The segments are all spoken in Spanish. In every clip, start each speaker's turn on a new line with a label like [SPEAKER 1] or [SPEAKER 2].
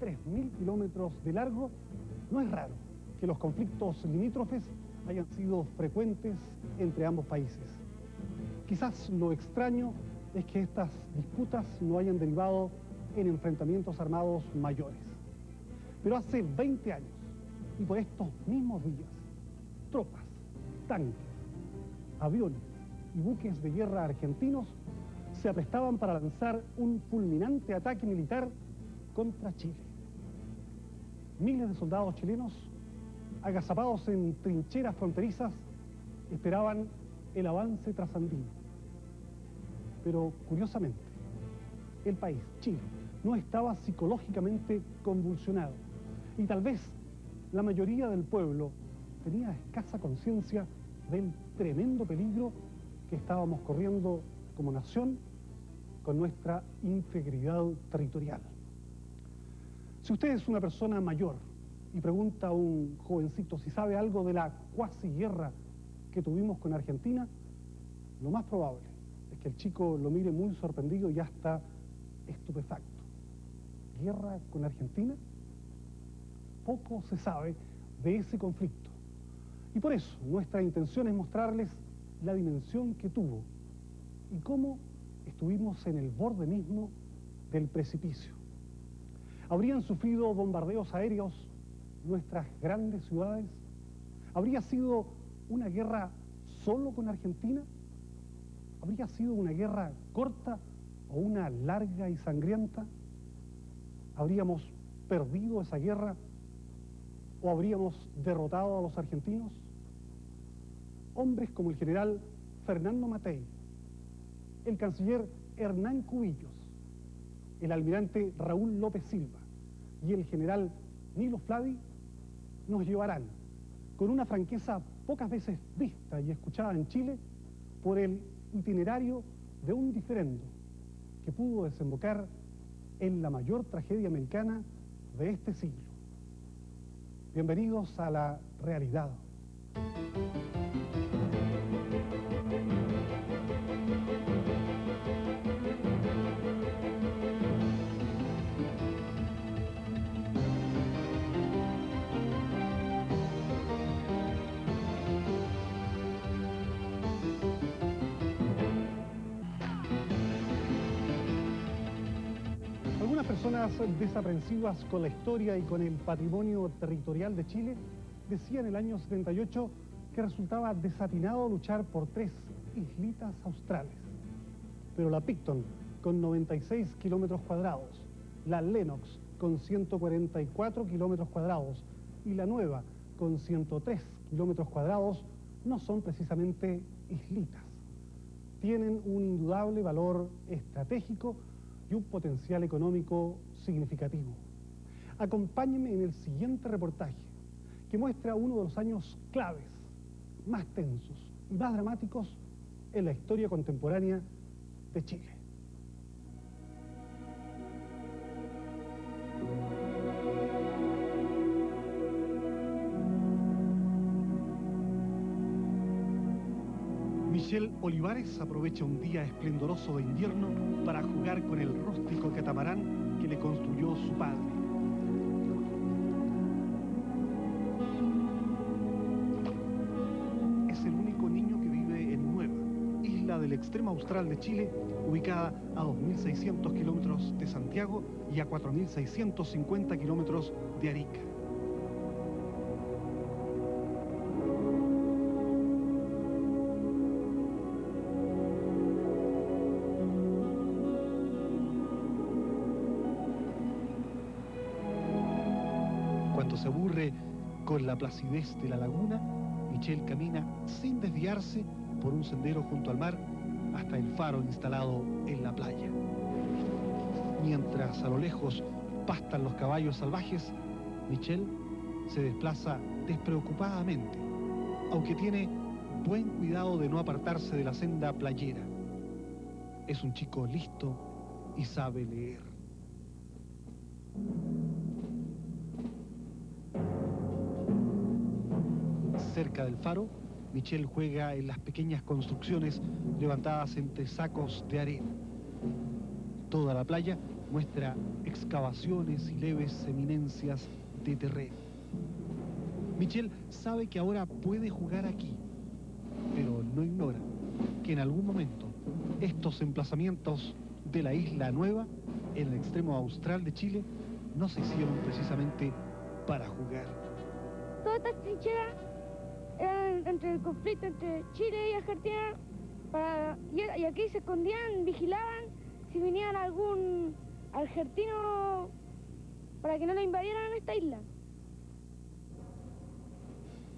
[SPEAKER 1] 3.000 kilómetros de largo, no es raro que los conflictos limítrofes hayan sido frecuentes entre ambos países. Quizás lo extraño es que estas disputas no hayan derivado en enfrentamientos armados mayores. Pero hace 20 años, y por estos mismos días, tropas, tanques, aviones y buques de guerra argentinos se aprestaban para lanzar un fulminante ataque militar contra Chile. Miles de soldados chilenos, agazapados en trincheras fronterizas, esperaban el avance trasandino. Pero, curiosamente, el país, Chile, no estaba psicológicamente convulsionado. Y tal vez la mayoría del pueblo tenía escasa conciencia del tremendo peligro que estábamos corriendo como nación con nuestra integridad territorial. Si usted es una persona mayor y pregunta a un jovencito si sabe algo de la cuasi guerra que tuvimos con Argentina, lo más probable es que el chico lo mire muy sorprendido y hasta estupefacto. ¿Guerra con Argentina? Poco se sabe de ese conflicto. Y por eso nuestra intención es mostrarles la dimensión que tuvo y cómo estuvimos en el borde mismo del precipicio. ¿Habrían sufrido bombardeos aéreos nuestras grandes ciudades? ¿Habría sido una guerra solo con Argentina? ¿Habría sido una guerra corta o una larga y sangrienta? ¿Habríamos perdido esa guerra o habríamos derrotado a los argentinos? Hombres como el general Fernando Matei, el canciller Hernán Cubillos, el almirante Raúl López Silva y el general Nilo Fladi nos llevarán con una franqueza pocas veces vista y escuchada en Chile por el itinerario de un diferendo que pudo desembocar en la mayor tragedia americana de este siglo. Bienvenidos a la realidad. Algunas personas desaprensivas con la historia y con el patrimonio territorial de Chile decían en el año 78 que resultaba desatinado luchar por 3 islitas australes. Pero la Picton, con 96 kilómetros cuadrados, la Lennox, con 144 kilómetros cuadrados, y la Nueva, con 103 kilómetros cuadrados, no son precisamente islitas. Tienen un indudable valor estratégico y un potencial económico significativo. Acompáñenme en el siguiente reportaje, que muestra uno de los años claves, más tensos y más dramáticos en la historia contemporánea de Chile. Michelle Olivares aprovecha un día esplendoroso de invierno para jugar con el rústico catamarán que le construyó su padre. Es el único niño que vive en Nueva, isla del extremo austral de Chile, ubicada a 2.600 kilómetros de Santiago y a 4.650 kilómetros de Arica. Cuando se aburre con la placidez de la laguna, Michelle camina sin desviarse por un sendero junto al mar hasta el faro instalado en la playa. Mientras a lo lejos pastan los caballos salvajes, Michelle se desplaza despreocupadamente, aunque tiene buen cuidado de no apartarse de la senda playera. Es un chico listo y sabe leer. Cerca del faro, Michelle juega en las pequeñas construcciones levantadas entre sacos de arena. Toda la playa muestra excavaciones y leves eminencias de terreno. Michel sabe que ahora puede jugar aquí, pero no ignora que en algún momento estos emplazamientos de la Isla Nueva, en el extremo austral de Chile, no se hicieron precisamente para jugar.
[SPEAKER 2] Todas estas trincheras eran entre el conflicto entre Chile y Argentina, y aquí se escondían, vigilaban si venían algún argentino para que no lo invadieran esta isla.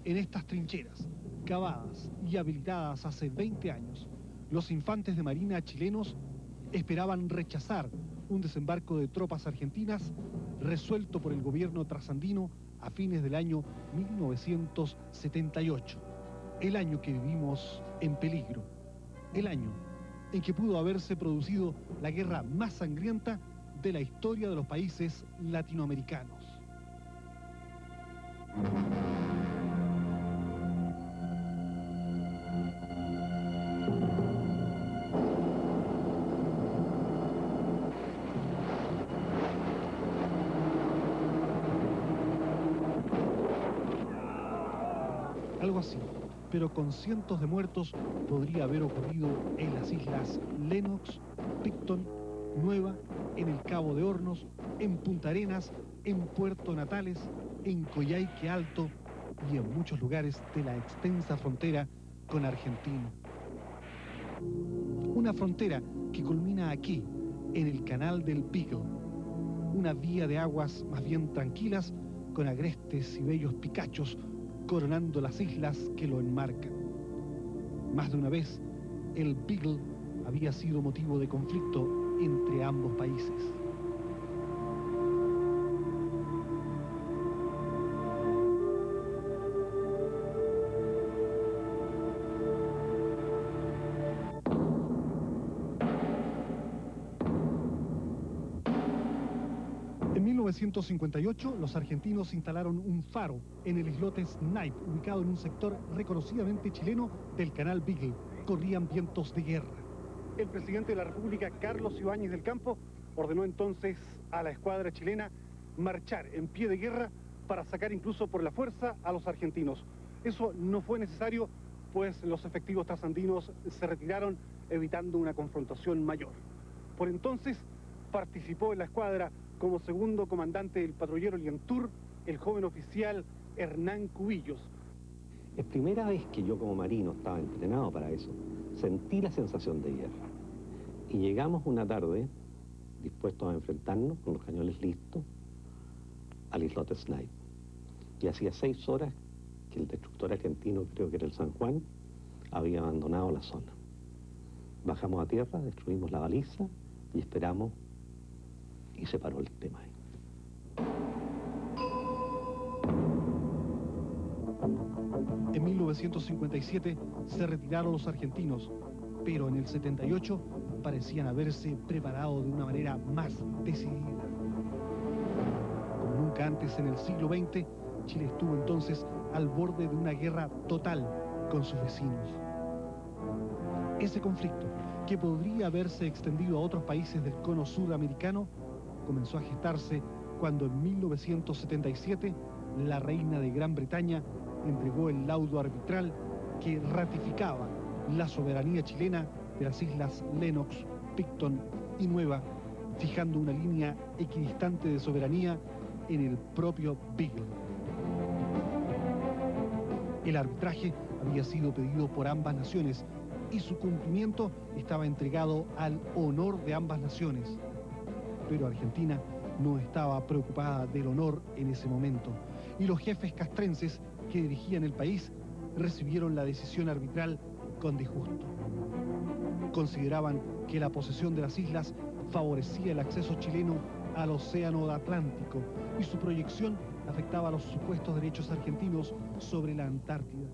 [SPEAKER 1] En estas trincheras, cavadas y habilitadas hace 20 años, los infantes de marina chilenos esperaban rechazar un desembarco de tropas argentinas resuelto por el gobierno trasandino a fines del año 1978, el año que vivimos en peligro, el año en que pudo haberse producido la guerra más sangrienta de la historia de los países latinoamericanos. Algo así, pero con cientos de muertos, podría haber ocurrido en las islas Lennox, Picton, Nueva, en el Cabo de Hornos, en Punta Arenas, en Puerto Natales, en Coyhaique Alto y en muchos lugares de la extensa frontera con Argentina. Una frontera que culmina aquí, en el canal del Beagle, una vía de aguas más bien tranquilas, con agrestes y bellos picachos coronando las islas que lo enmarcan. Más de una vez, el Beagle había sido motivo de conflicto entre ambos países. En 1958, los argentinos instalaron un faro en el islote Snipe, ubicado en un sector reconocidamente chileno del canal Beagle. Corrían vientos de guerra. El presidente de la República, Carlos Ibáñez del Campo, ordenó entonces a la escuadra chilena marchar en pie de guerra para sacar incluso por la fuerza a los argentinos. Eso no fue necesario, pues los efectivos trasandinos se retiraron, evitando una confrontación mayor. Por entonces, participó en la escuadra como segundo comandante del patrullero Lientur, el joven oficial Hernán Cubillos.
[SPEAKER 3] Es primera vez que yo como marino estaba entrenado para eso. Sentí la sensación de guerra. Y llegamos una tarde, dispuestos a enfrentarnos, con los cañones listos, al islote Snipe. Y hacía 6 horas que el destructor argentino, creo que era el San Juan, había abandonado la zona. Bajamos a tierra, destruimos la baliza y esperamos, y se paró el tema ahí.
[SPEAKER 1] En 1957 se retiraron los argentinos, pero en el 78 parecían haberse preparado de una manera más decidida. Como nunca antes en el siglo XX, Chile estuvo entonces al borde de una guerra total con sus vecinos. Ese conflicto, que podría haberse extendido a otros países del cono suramericano, comenzó a gestarse cuando en 1977 la reina de Gran Bretaña entregó el laudo arbitral que ratificaba la soberanía chilena de las islas Lennox, Picton y Nueva, fijando una línea equidistante de soberanía en el propio Beagle. El arbitraje había sido pedido por ambas naciones y su cumplimiento estaba entregado al honor de ambas naciones. Pero Argentina no estaba preocupada del honor en ese momento, y los jefes castrenses que dirigían el país recibieron la decisión arbitral con disgusto. Consideraban que la posesión de las islas favorecía el acceso chileno al océano Atlántico y su proyección afectaba a los supuestos derechos argentinos sobre la Antártida.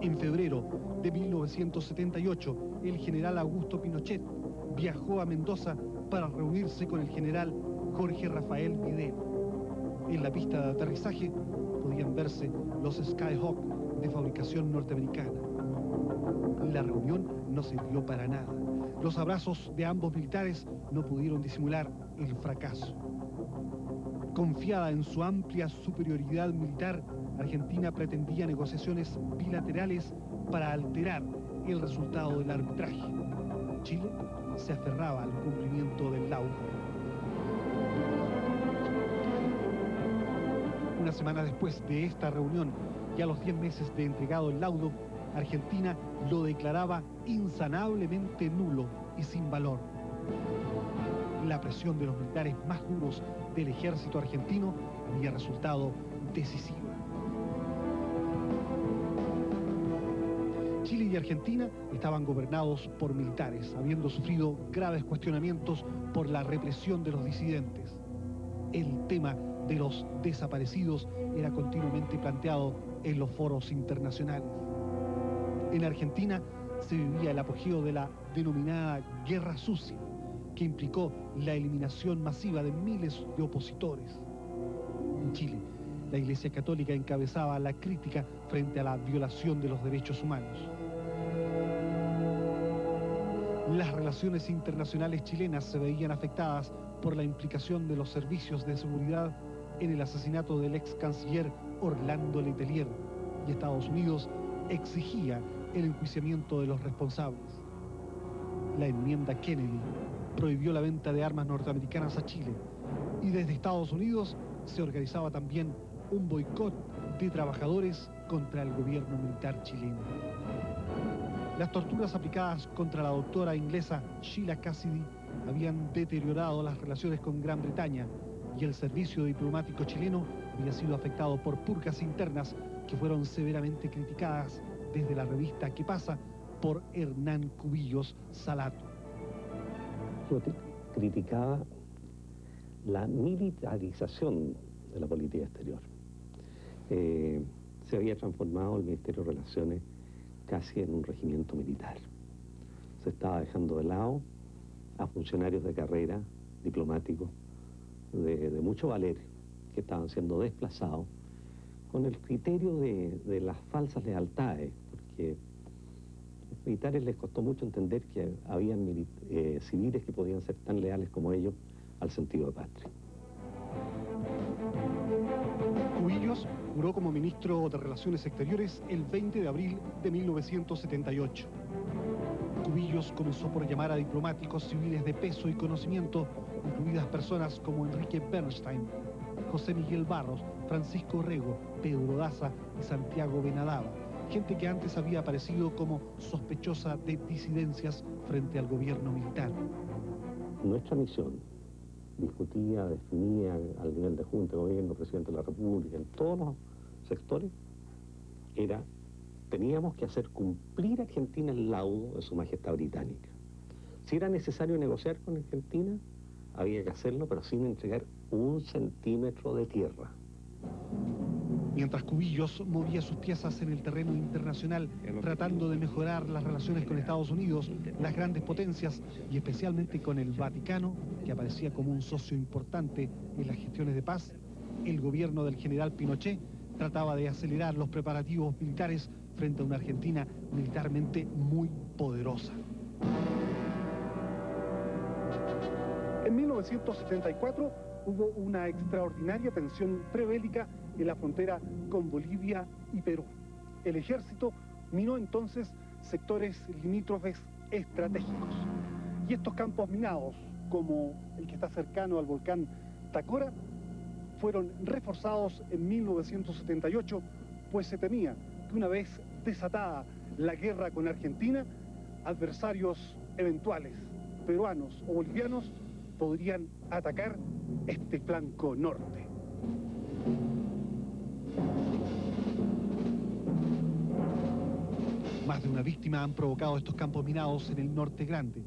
[SPEAKER 1] En febrero de 1978, el general Augusto Pinochet viajó a Mendoza para reunirse con el general Jorge Rafael Videla. En la pista de aterrizaje podían verse los Skyhawk de fabricación norteamericana. La reunión no sirvió para nada. Los abrazos de ambos militares no pudieron disimular el fracaso. Confiada en su amplia superioridad militar, Argentina pretendía negociaciones bilaterales para alterar el resultado del arbitraje. Chile se aferraba al cumplimiento del laudo. Una semana después de esta reunión y a los 10 meses de entregado el laudo, Argentina lo declaraba insanablemente nulo y sin valor. La presión de los militares más duros del ejército argentino había resultado decisiva. Chile y Argentina estaban gobernados por militares, habiendo sufrido graves cuestionamientos por la represión de los disidentes. El tema de los desaparecidos era continuamente planteado en los foros internacionales. En Argentina se vivía el apogeo de la denominada Guerra Sucia, que implicó la eliminación masiva de miles de opositores. En Chile, la Iglesia Católica encabezaba la crítica frente a la violación de los derechos humanos. Las relaciones internacionales chilenas se veían afectadas por la implicación de los servicios de seguridad en el asesinato del ex canciller Orlando Letelier, y Estados Unidos exigía el enjuiciamiento de los responsables. La enmienda Kennedy prohibió la venta de armas norteamericanas a Chile, y desde Estados Unidos se organizaba también un boicot de trabajadores contra el gobierno militar chileno. Las torturas aplicadas contra la doctora inglesa Sheila Cassidy habían deteriorado las relaciones con Gran Bretaña, y el servicio diplomático chileno había sido afectado por purgas internas que fueron severamente criticadas desde la revista ¿Qué pasa? Por Hernán Cubillos Salato.
[SPEAKER 3] Yo criticaba la militarización de la política exterior. Se había transformado el Ministerio de Relaciones casi en un regimiento militar. Se estaba dejando de lado a funcionarios de carrera, diplomáticos, de mucho valer, que estaban siendo desplazados con el criterio de las falsas lealtades, porque a los militares les costó mucho entender que habían civiles que podían ser tan leales como ellos al sentido de patria.
[SPEAKER 1] Cubillos juró como ministro de Relaciones Exteriores el 20 de abril de 1978. Cubillos comenzó por llamar a diplomáticos civiles de peso y conocimiento, incluidas personas como Enrique Bernstein, José Miguel Barros, Francisco Rego, Pedro Daza y Santiago Benadaba, gente que antes había aparecido como sospechosa de disidencias frente al gobierno militar.
[SPEAKER 3] Nuestra misión, discutida, definida al nivel de Junta de Gobierno, Presidente de la República, en todos los sectores, teníamos que hacer cumplir a Argentina el laudo de su majestad británica. Si era necesario negociar con Argentina, había que hacerlo, pero sin entregar 1 centímetro de tierra.
[SPEAKER 1] Mientras Cubillos movía sus piezas en el terreno internacional, tratando de mejorar las relaciones con Estados Unidos, las grandes potencias y especialmente con el Vaticano, que aparecía como un socio importante en las gestiones de paz, el gobierno del general Pinochet trataba de acelerar los preparativos militares frente a una Argentina militarmente muy poderosa. En 1974 hubo una extraordinaria tensión prebélica en la frontera con Bolivia y Perú. El ejército minó entonces sectores limítrofes estratégicos. Y estos campos minados, como el que está cercano al volcán Tacora, fueron reforzados en 1978, pues se temía que una vez desatada la guerra con Argentina, adversarios eventuales, peruanos o bolivianos, podrían atacar este flanco norte. Más de una víctima han provocado estos campos minados en el Norte Grande,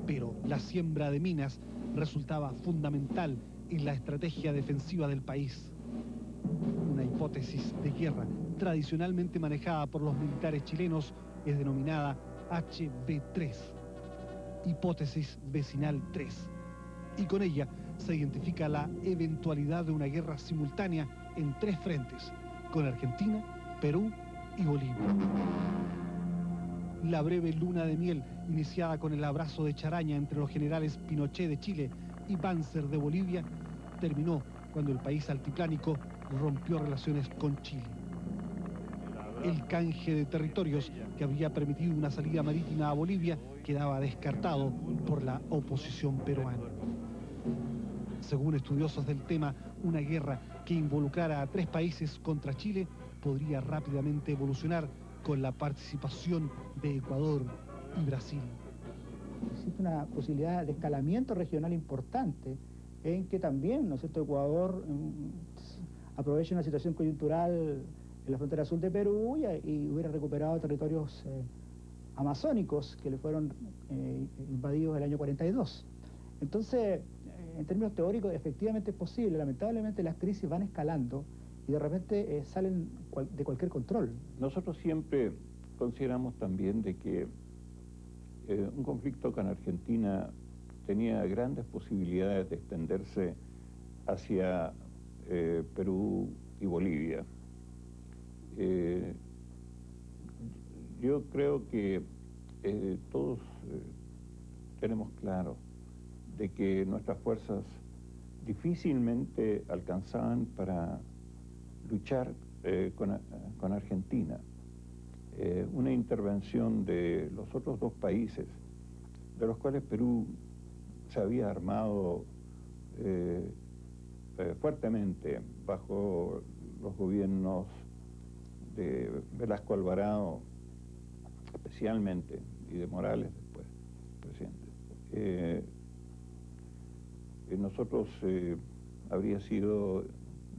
[SPEAKER 1] pero la siembra de minas resultaba fundamental en la estrategia defensiva del país. Una hipótesis de guerra tradicionalmente manejada por los militares chilenos es denominada HV3, Hipótesis Vecinal 3, y con ella se identifica la eventualidad de una guerra simultánea en 3 frentes, con Argentina, Perú y Bolivia. La breve luna de miel iniciada con el abrazo de charaña entre los generales Pinochet de Chile y Banzer de Bolivia, terminó cuando el país altiplánico rompió relaciones con Chile. El canje de territorios que habría permitido una salida marítima a Bolivia quedaba descartado por la oposición peruana. Según estudiosos del tema, una guerra que involucrara a 3 países contra Chile podría rápidamente evolucionar con la participación de Ecuador y Brasil.
[SPEAKER 4] Existe una posibilidad de escalamiento regional importante en que también, ¿no es cierto?, Ecuador aproveche una situación coyuntural en la frontera sur de Perú y hubiera recuperado territorios amazónicos que le fueron invadidos el año 42. Entonces, en términos teóricos, efectivamente es posible. Lamentablemente las crisis van escalando y de repente salen de cualquier control.
[SPEAKER 5] Nosotros siempre consideramos también de que un conflicto con Argentina tenía grandes posibilidades de extenderse hacia Perú y Bolivia. Yo creo que todos tenemos claro de que nuestras fuerzas difícilmente alcanzaban para luchar con Argentina. Una intervención de los otros 2 países, de los cuales Perú se había armado fuertemente bajo los gobiernos de Velasco Alvarado, especialmente, y de Morales después, presidente. Nosotros habría sido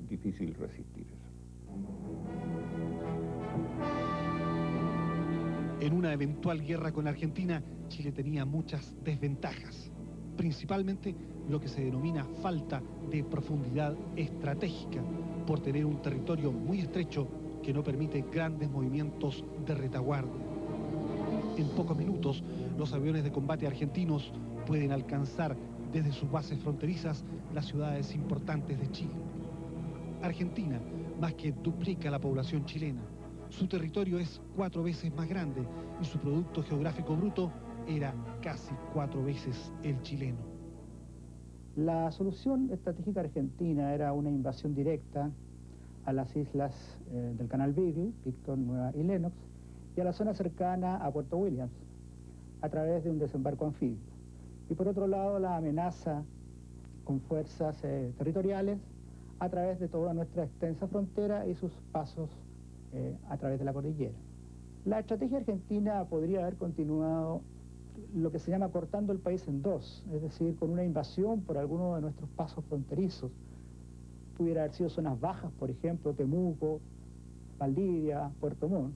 [SPEAKER 5] difícil resistir eso.
[SPEAKER 1] En una eventual guerra con Argentina, Chile tenía muchas desventajas, principalmente lo que se denomina falta de profundidad estratégica, por tener un territorio muy estrecho que no permite grandes movimientos de retaguardia. En pocos minutos, los aviones de combate argentinos pueden alcanzar desde sus bases fronterizas las ciudades importantes de Chile. Argentina más que duplica la población chilena. Su territorio es 4 veces más grande y su producto geográfico bruto era casi 4 veces el chileno.
[SPEAKER 4] La solución estratégica argentina era una invasión directa a las islas del Canal Beagle, Victor, Nueva y Lennox, y a la zona cercana a Puerto Williams, a través de un desembarco anfibio. Y por otro lado, la amenaza con fuerzas territoriales a través de toda nuestra extensa frontera y sus pasos a través de la cordillera. La estrategia argentina podría haber continuado lo que se llama cortando el país en 2, es decir, con una invasión por alguno de nuestros pasos fronterizos. Pudiera haber sido zonas bajas, por ejemplo, Temuco, Valdivia, Puerto Montt.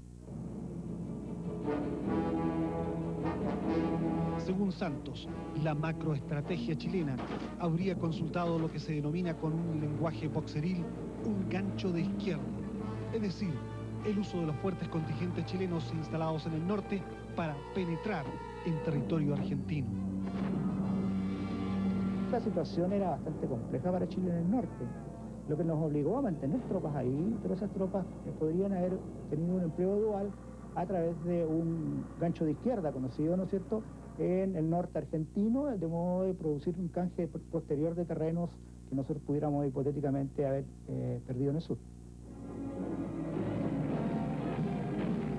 [SPEAKER 1] Según Santos, la macroestrategia chilena habría consultado lo que se denomina con un lenguaje boxeril un gancho de izquierda, es decir, el uso de los fuertes contingentes chilenos instalados en el norte para penetrar en territorio argentino.
[SPEAKER 4] La situación era bastante compleja para Chile en el norte, lo que nos obligó a mantener tropas ahí, pero esas tropas podrían haber tenido un empleo dual a través de un gancho de izquierda, conocido, ¿no es cierto?, en el norte argentino, de modo de producir un canje posterior de terrenos que nosotros pudiéramos hipotéticamente haber perdido en el sur.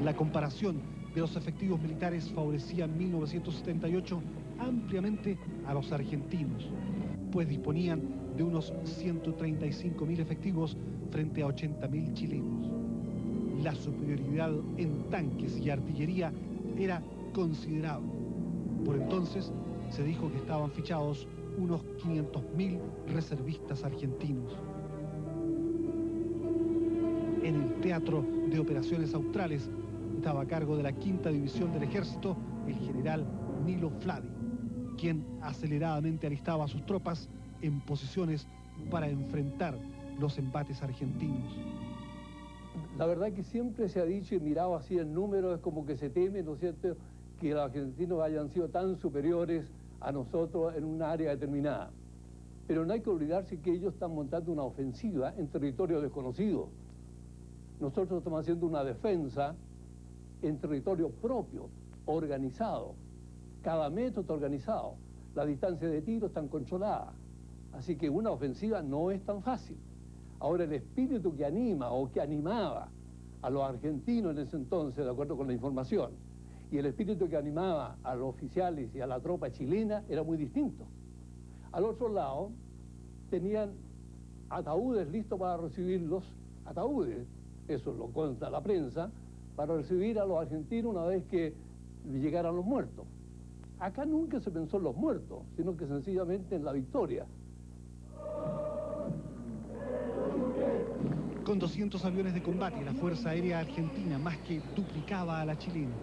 [SPEAKER 1] La comparación de los efectivos militares favorecía en 1978 ampliamente a los argentinos, pues disponían de unos 135.000 efectivos frente a 80.000 chilenos. La superioridad en tanques y artillería era considerable. Por entonces se dijo que estaban fichados unos 500.000 reservistas argentinos. En el Teatro de Operaciones Australes estaba a cargo de la 5ª División del Ejército el general Nilo Fladi, quien aceleradamente alistaba a sus tropas en posiciones para enfrentar los embates argentinos.
[SPEAKER 6] La verdad que siempre se ha dicho y mirado así el número, es como que se teme, ¿no es cierto?, que los argentinos hayan sido tan superiores a nosotros en un área determinada. Pero no hay que olvidarse que ellos están montando una ofensiva en territorio desconocido. Nosotros estamos haciendo una defensa en territorio propio, organizado. Cada metro está organizado, la distancia de tiro están controladas. Así que una ofensiva no es tan fácil. Ahora, el espíritu que anima o que animaba a los argentinos en ese entonces, de acuerdo con la información, y el espíritu que animaba a los oficiales y a la tropa chilena era muy distinto. Al otro lado, tenían ataúdes listos para recibirlos, ataúdes, eso lo cuenta la prensa, para recibir a los argentinos una vez que llegaran los muertos. Acá nunca se pensó en los muertos, sino que sencillamente en la victoria.
[SPEAKER 1] Con 200 aviones de combate, la Fuerza Aérea Argentina más que duplicaba a la chilena.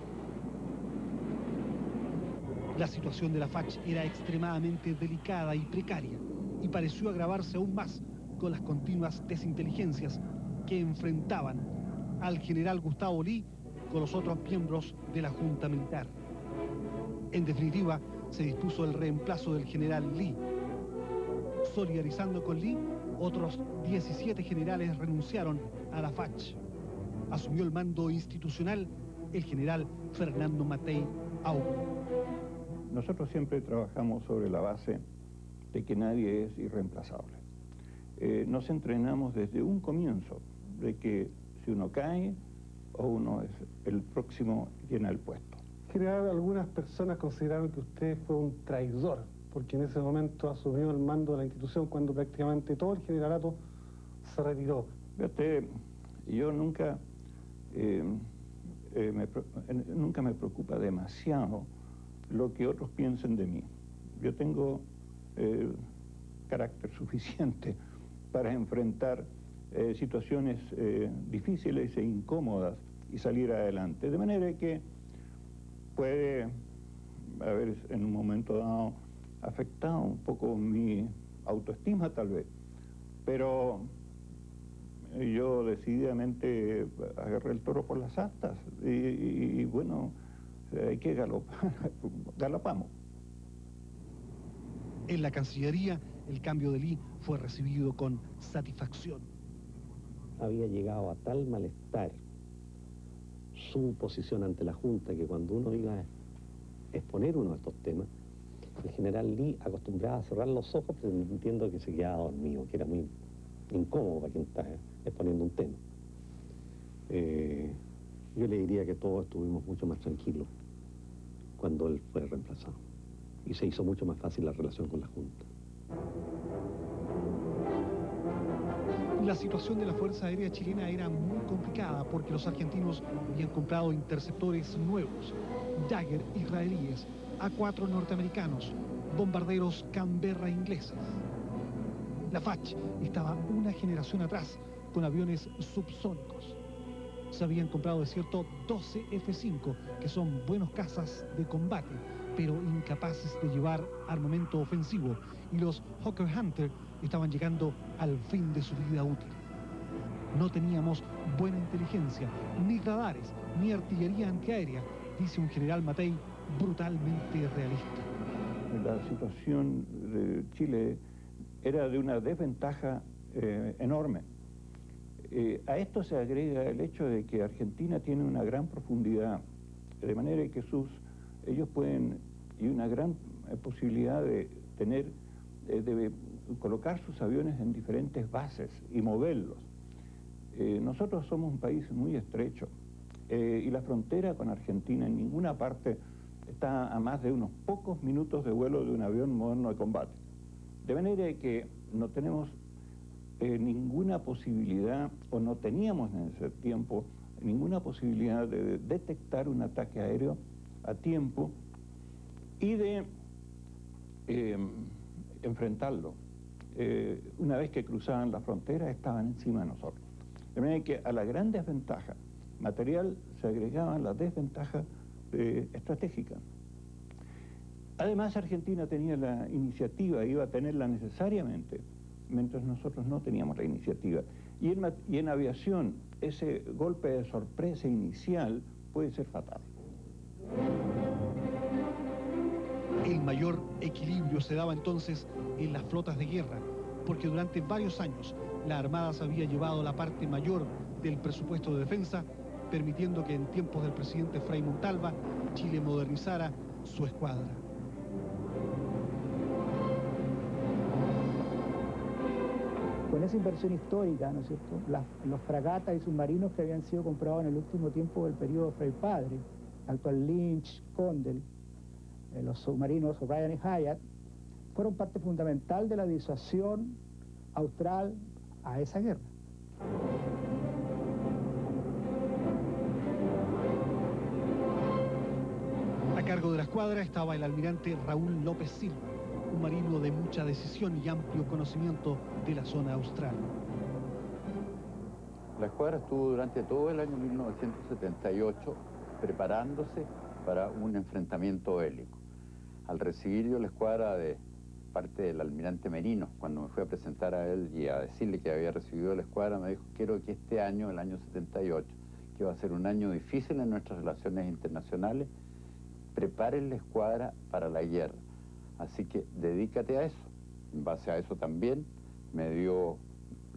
[SPEAKER 1] La situación de la FACH era extremadamente delicada y precaria, y pareció agravarse aún más con las continuas desinteligencias que enfrentaban al general Gustavo Lee con los otros miembros de la Junta Militar. En definitiva, se dispuso el reemplazo del general Lee. Solidarizando con Lee, otros 17 generales renunciaron a la FACH. Asumió el mando institucional el general Fernando Matei Augur.
[SPEAKER 5] Nosotros siempre trabajamos sobre la base de que nadie es irreemplazable. Nos entrenamos desde un comienzo de que si uno cae o uno es el próximo llena el puesto.
[SPEAKER 1] General, algunas personas consideraron que usted fue un traidor, porque en ese momento asumió el mando de la institución cuando prácticamente todo el generalato se retiró.
[SPEAKER 5] Fíjate, yo nunca me preocupa demasiado lo que otros piensen de mí. Yo tengo carácter suficiente para enfrentar situaciones difíciles e incómodas y salir adelante. De manera que puede haber en un momento dado afectado un poco mi autoestima tal vez, pero yo decididamente agarré el toro por las astas y bueno, hay que galopar, galopamos.
[SPEAKER 1] En la Cancillería, el cambio de Lee fue recibido con satisfacción.
[SPEAKER 3] Había llegado a tal malestar su posición ante la Junta que cuando uno iba a exponer uno de estos temas, el general Lee acostumbraba a cerrar los ojos pretendiendo que se quedaba dormido, que era muy incómodo para quien está exponiendo un tema. Yo le diría que todos estuvimos mucho más tranquilos cuando él fue reemplazado y se hizo mucho más fácil la relación con la Junta.
[SPEAKER 1] La situación de la Fuerza Aérea Chilena era muy complicada porque los argentinos habían comprado interceptores nuevos, Jagger israelíes, A4 norteamericanos, bombarderos Canberra ingleses. La FACH estaba una generación atrás con aviones subsónicos. Se habían comprado, de cierto, 12 F-5, que son buenos cazas de combate, pero incapaces de llevar armamento ofensivo, y los Hawker Hunter estaban llegando al fin de su vida útil. No teníamos buena inteligencia, ni radares, ni artillería antiaérea, dice un general Matei brutalmente realista.
[SPEAKER 5] La situación de Chile era de una desventaja enorme. A esto se agrega el hecho de que Argentina tiene una gran profundidad, de manera que ellos pueden, y una gran posibilidad de tener, de colocar sus aviones en diferentes bases y moverlos. Nosotros somos un país muy estrecho y la frontera con Argentina en ninguna parte está a más de unos pocos minutos de vuelo de un avión moderno de combate. De manera que no tenemos ninguna posibilidad, o no teníamos en ese tiempo, ninguna posibilidad de detectar un ataque aéreo a tiempo y de enfrentarlo. Una vez que cruzaban la frontera, estaban encima de nosotros. De manera que a la gran desventaja material se agregaban las desventajas estratégicas. Además, Argentina tenía la iniciativa, iba a tenerla necesariamente, mientras nosotros no teníamos la iniciativa. Y en aviación, ese golpe de sorpresa inicial puede ser fatal.
[SPEAKER 1] El mayor equilibrio se daba entonces en las flotas de guerra, porque durante varios años la Armada se había llevado la parte mayor del presupuesto de defensa, permitiendo que en tiempos del presidente Frei Montalva Chile modernizara su escuadra.
[SPEAKER 4] Con esa inversión histórica, ¿no es cierto?, los fragatas y submarinos que habían sido comprados en el último tiempo del periodo Frei Padre, actual Lynch, Condell, los submarinos O'Brien y Hyatt, fueron parte fundamental de la disuasión austral a esa guerra.
[SPEAKER 1] A cargo de la escuadra estaba el almirante Raúl López Silva, un marino de mucha decisión y amplio conocimiento de la zona austral.
[SPEAKER 7] La escuadra estuvo durante todo el año 1978 preparándose para un enfrentamiento bélico. Al recibir yo la escuadra de parte del almirante Merino, cuando me fui a presentar a él y a decirle que había recibido la escuadra, me dijo: quiero que este año, el año 78, que va a ser un año difícil en nuestras relaciones internacionales, preparen la escuadra para la guerra. Así que dedícate a eso. En base a eso también me dio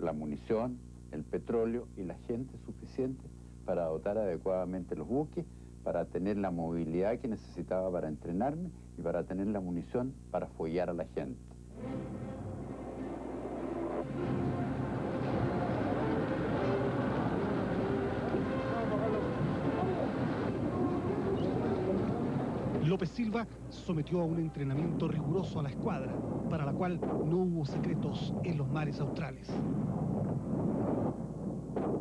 [SPEAKER 7] la munición, el petróleo y la gente suficiente para dotar adecuadamente los buques, para tener la movilidad que necesitaba para entrenarme y para tener la munición para follar a la gente.
[SPEAKER 1] López Silva sometió a un entrenamiento riguroso a la escuadra, para la cual no hubo secretos en los mares australes.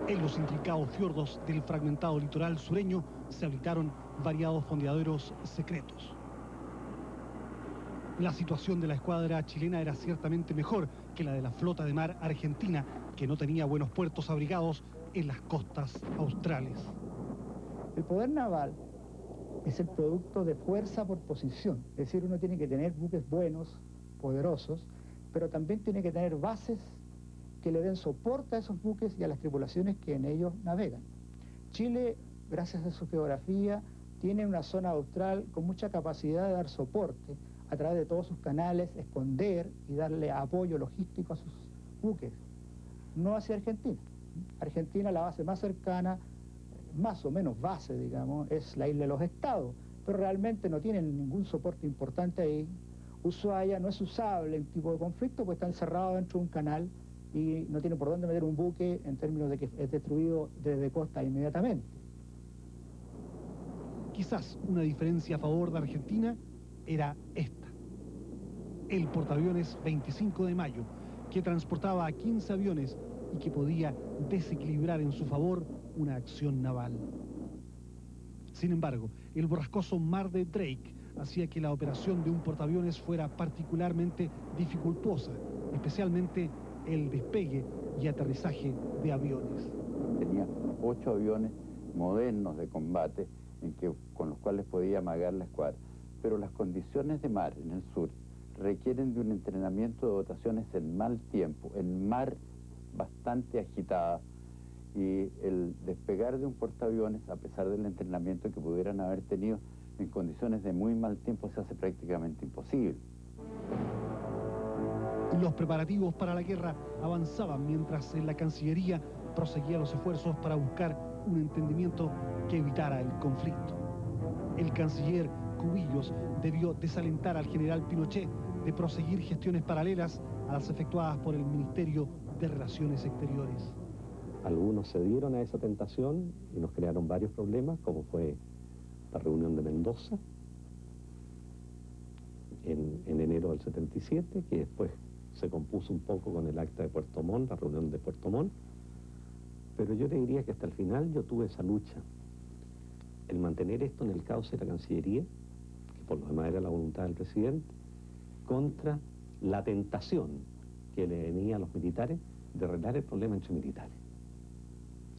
[SPEAKER 1] En los intrincados fiordos del fragmentado litoral sureño se habilitaron variados fondeaderos secretos. La situación de la escuadra chilena era ciertamente mejor que la de la flota de mar argentina, que no tenía buenos puertos abrigados en las costas australes.
[SPEAKER 4] El poder naval es el producto de fuerza por posición, es decir, uno tiene que tener buques buenos, poderosos, pero también tiene que tener bases que le den soporte a esos buques y a las tripulaciones que en ellos navegan. Chile, gracias a su geografía, tiene una zona austral con mucha capacidad de dar soporte a través de todos sus canales, esconder y darle apoyo logístico a sus buques. No hacia Argentina. Argentina, la base más cercana, más o menos base, digamos, es la isla de los Estados, pero realmente no tienen ningún soporte importante ahí. Ushuaia no es usable en tipo de conflicto, pues está encerrado dentro de un canal y no tiene por dónde meter un buque en términos de que es destruido desde costa inmediatamente.
[SPEAKER 1] Quizás una diferencia a favor de Argentina era esta: el portaaviones 25 de mayo, que transportaba a 15 aviones y que podía desequilibrar en su favor una acción naval. Sin embargo, el borrascoso mar de Drake hacía que la operación de un portaaviones fuera particularmente dificultosa, especialmente el despegue y aterrizaje de aviones.
[SPEAKER 7] Tenía 8 aviones modernos de combate con los cuales podía amagar la escuadra, pero las condiciones de mar en el sur requieren de un entrenamiento de dotaciones en mal tiempo, en mar bastante agitada, y el despegar de un portaaviones, a pesar del entrenamiento que pudieran haber tenido, en condiciones de muy mal tiempo se hace prácticamente imposible.
[SPEAKER 1] Los preparativos para la guerra avanzaban mientras en la Cancillería proseguían los esfuerzos para buscar un entendimiento que evitara el conflicto. El canciller Cubillos debió desalentar al general Pinochet de proseguir gestiones paralelas a las efectuadas por el Ministerio de Relaciones Exteriores.
[SPEAKER 3] Algunos cedieron a esa tentación y nos crearon varios problemas, como fue la reunión de Mendoza en enero del 77, que después se compuso un poco con el acta de Puerto Montt, la reunión de Puerto Montt. Pero yo le diría que hasta el final yo tuve esa lucha, el mantener esto en el cauce de la Cancillería, que por lo demás era la voluntad del presidente, contra la tentación que le venía a los militares de arreglar el problema entre militares.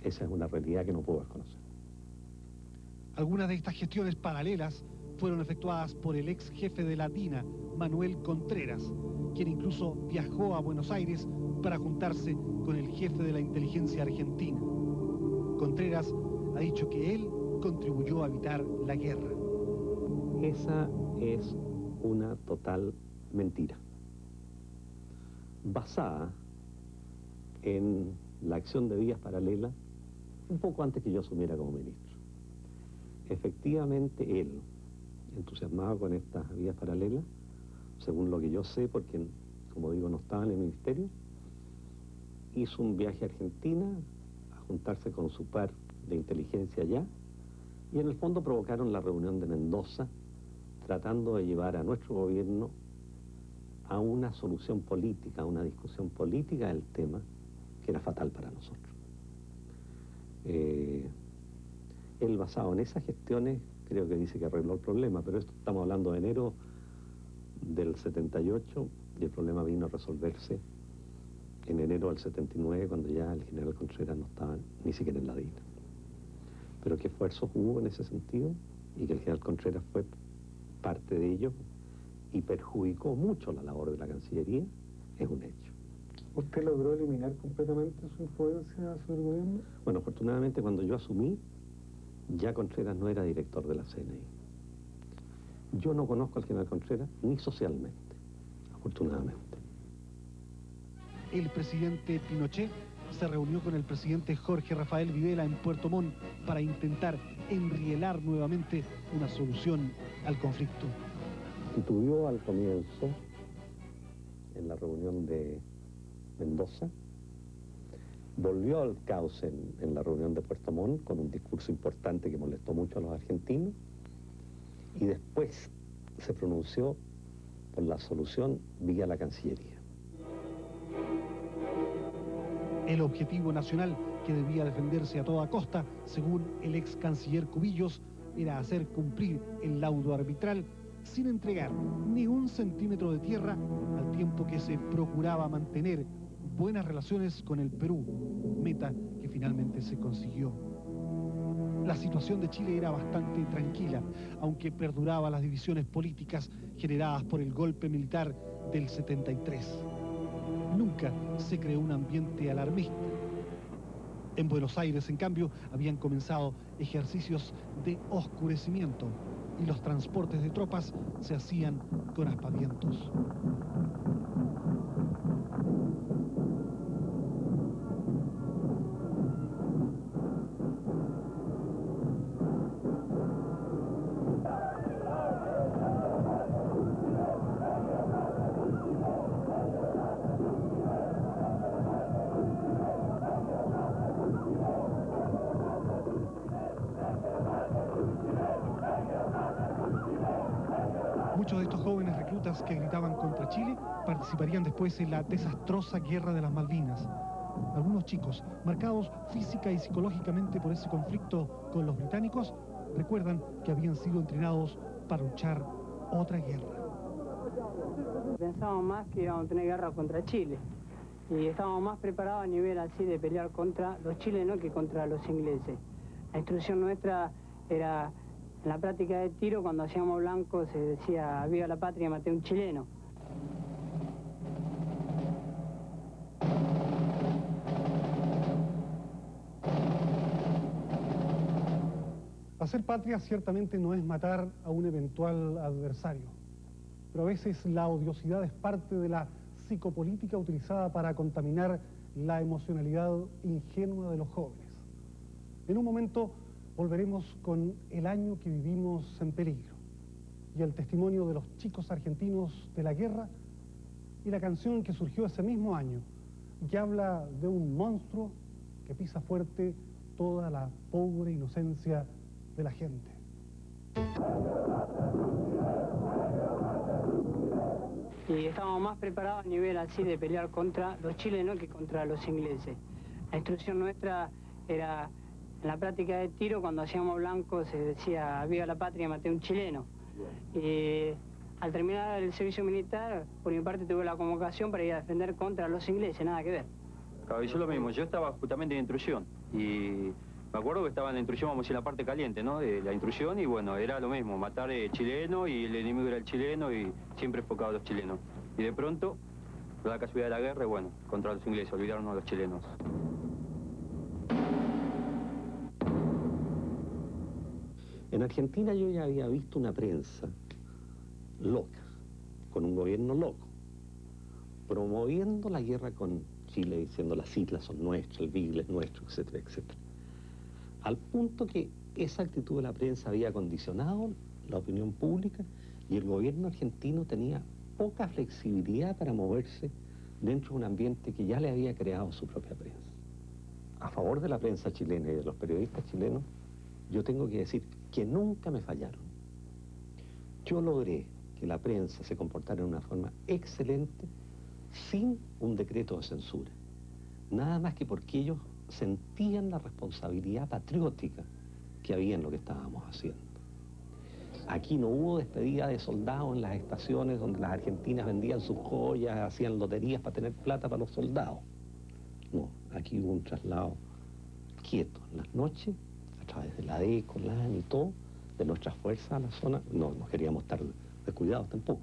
[SPEAKER 3] Esa es una realidad que no puedo desconocer.
[SPEAKER 1] Algunas de estas gestiones paralelas fueron efectuadas por el ex jefe de la DINA, Manuel Contreras, quien incluso viajó a Buenos Aires para juntarse con el jefe de la inteligencia argentina. Contreras ha dicho que él contribuyó a evitar la guerra.
[SPEAKER 3] Esa es una total mentira, basada en la acción de vías paralelas un poco antes que yo asumiera como ministro. Efectivamente, él entusiasmado con estas vías paralelas, según lo que yo sé, porque, como digo, no estaba en el ministerio. Hizo un viaje a Argentina a juntarse con su par de inteligencia allá, y en el fondo provocaron la reunión de Mendoza, tratando de llevar a nuestro gobierno a una solución política, a una discusión política del tema, que era fatal para nosotros. Él, basado en esas gestiones, creo que dice que arregló el problema, pero esto estamos hablando de enero del 78, y el problema vino a resolverse en enero del 79, cuando ya el general Contreras no estaba ni siquiera en la DINA. Pero qué esfuerzos hubo en ese sentido, y que el general Contreras fue parte de ello y perjudicó mucho la labor de la Cancillería, es un hecho.
[SPEAKER 8] ¿Usted logró eliminar completamente su influencia sobre el gobierno?
[SPEAKER 3] Bueno, afortunadamente cuando yo asumí, ya Contreras no era director de la CNI. Yo no conozco al general Contreras ni socialmente, afortunadamente.
[SPEAKER 1] El presidente Pinochet se reunió con el presidente Jorge Rafael Videla en Puerto Montt para intentar enrielar nuevamente una solución al conflicto.
[SPEAKER 3] Titubeó al comienzo, en la reunión de Mendoza, volvió al caos en la reunión de Puerto Montt con un discurso importante que molestó mucho a los argentinos, y después se pronunció por la solución vía la Cancillería.
[SPEAKER 1] El objetivo nacional que debía defenderse a toda costa, según el ex canciller Cubillos, era hacer cumplir el laudo arbitral sin entregar ni un centímetro de tierra, al tiempo que se procuraba mantener buenas relaciones con el Perú, meta que finalmente se consiguió. La situación de Chile era bastante tranquila, aunque perduraban las divisiones políticas generadas por el golpe militar del 73. Nunca se creó un ambiente alarmista. En Buenos Aires, en cambio, habían comenzado ejercicios de oscurecimiento y los transportes de tropas se hacían con aspavientos. Muchos de estos jóvenes reclutas que gritaban contra Chile participarían después en la desastrosa Guerra de las Malvinas. Algunos chicos, marcados física y psicológicamente por ese conflicto con los británicos, recuerdan que habían sido entrenados para luchar otra guerra.
[SPEAKER 9] Pensábamos más que íbamos a tener guerra contra Chile, y estábamos más preparados a nivel así de pelear contra los chilenos que contra los ingleses. La instrucción nuestra era, en la práctica de tiro, cuando hacíamos blanco, se decía viva la patria, maté a un chileno.
[SPEAKER 1] Hacer patria ciertamente no es matar a un eventual adversario, pero a veces la odiosidad es parte de la psicopolítica utilizada para contaminar la emocionalidad ingenua de los jóvenes. En un momento volveremos con el año que vivimos en peligro y el testimonio de los chicos argentinos de la guerra y la canción que surgió ese mismo año, que habla de un monstruo que pisa fuerte toda la pobre inocencia de la gente.
[SPEAKER 9] Y estábamos más preparados a nivel así de pelear contra los chilenos que contra los ingleses. La instrucción nuestra era, en la práctica de tiro, cuando hacíamos blanco, se decía viva la patria, maté a un chileno. Y al terminar el servicio militar, por mi parte tuve la convocación para ir a defender contra los ingleses, nada que ver.
[SPEAKER 10] Claro, yo lo mismo, yo estaba justamente en instrucción, y me acuerdo que estaba en la instrucción, vamos a decir, la parte caliente, ¿no?, de la instrucción, y bueno, era lo mismo, matar chileno, y el enemigo era el chileno, y siempre enfocado a los chilenos. Y de pronto, la casualidad de la guerra, y bueno, contra los ingleses, olvidaron a los chilenos.
[SPEAKER 3] En Argentina yo ya había visto una prensa loca, con un gobierno loco, promoviendo la guerra con Chile, diciendo las islas son nuestras, el Beagle es nuestro, etcétera, etcétera. Al punto que esa actitud de la prensa había condicionado la opinión pública, y el gobierno argentino tenía poca flexibilidad para moverse dentro de un ambiente que ya le había creado su propia prensa. A favor de la prensa chilena y de los periodistas chilenos, yo tengo que decir que nunca me fallaron. Yo logré que la prensa se comportara de una forma excelente sin un decreto de censura. Nada más que porque ellos sentían la responsabilidad patriótica que había en lo que estábamos haciendo. Aquí no hubo despedida de soldados en las estaciones donde las argentinas vendían sus joyas, hacían loterías para tener plata para los soldados. No, aquí hubo un traslado quieto en las noches, a través de la DECO, la AN y todo, de nuestras fuerzas a la zona. No queríamos estar descuidados tampoco.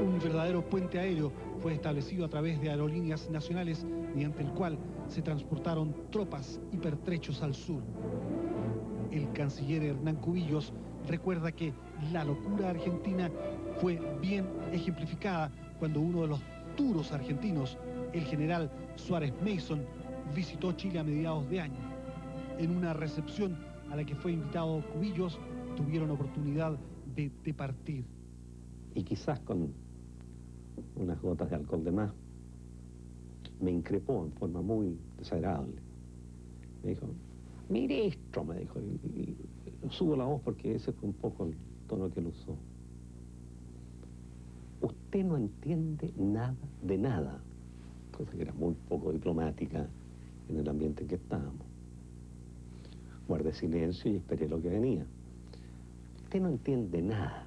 [SPEAKER 1] Un verdadero puente aéreo fue establecido a través de aerolíneas nacionales, mediante el cual se transportaron tropas y pertrechos al sur. El canciller Hernán Cubillos recuerda que la locura argentina fue bien ejemplificada cuando uno de los duros argentinos, el general Suárez Mason, visitó Chile a mediados de año. En una recepción a la que fue invitado Cubillos, tuvieron oportunidad de partir.
[SPEAKER 3] Y quizás con unas gotas de alcohol de más, me increpó en forma muy desagradable. Me dijo, ministro, me dijo, y subo la voz porque ese fue un poco el tono que él usó. Usted no entiende nada de nada, cosa que era muy poco diplomática en el ambiente en que estábamos. Guardé silencio y esperé lo que venía. Usted no entiende nada,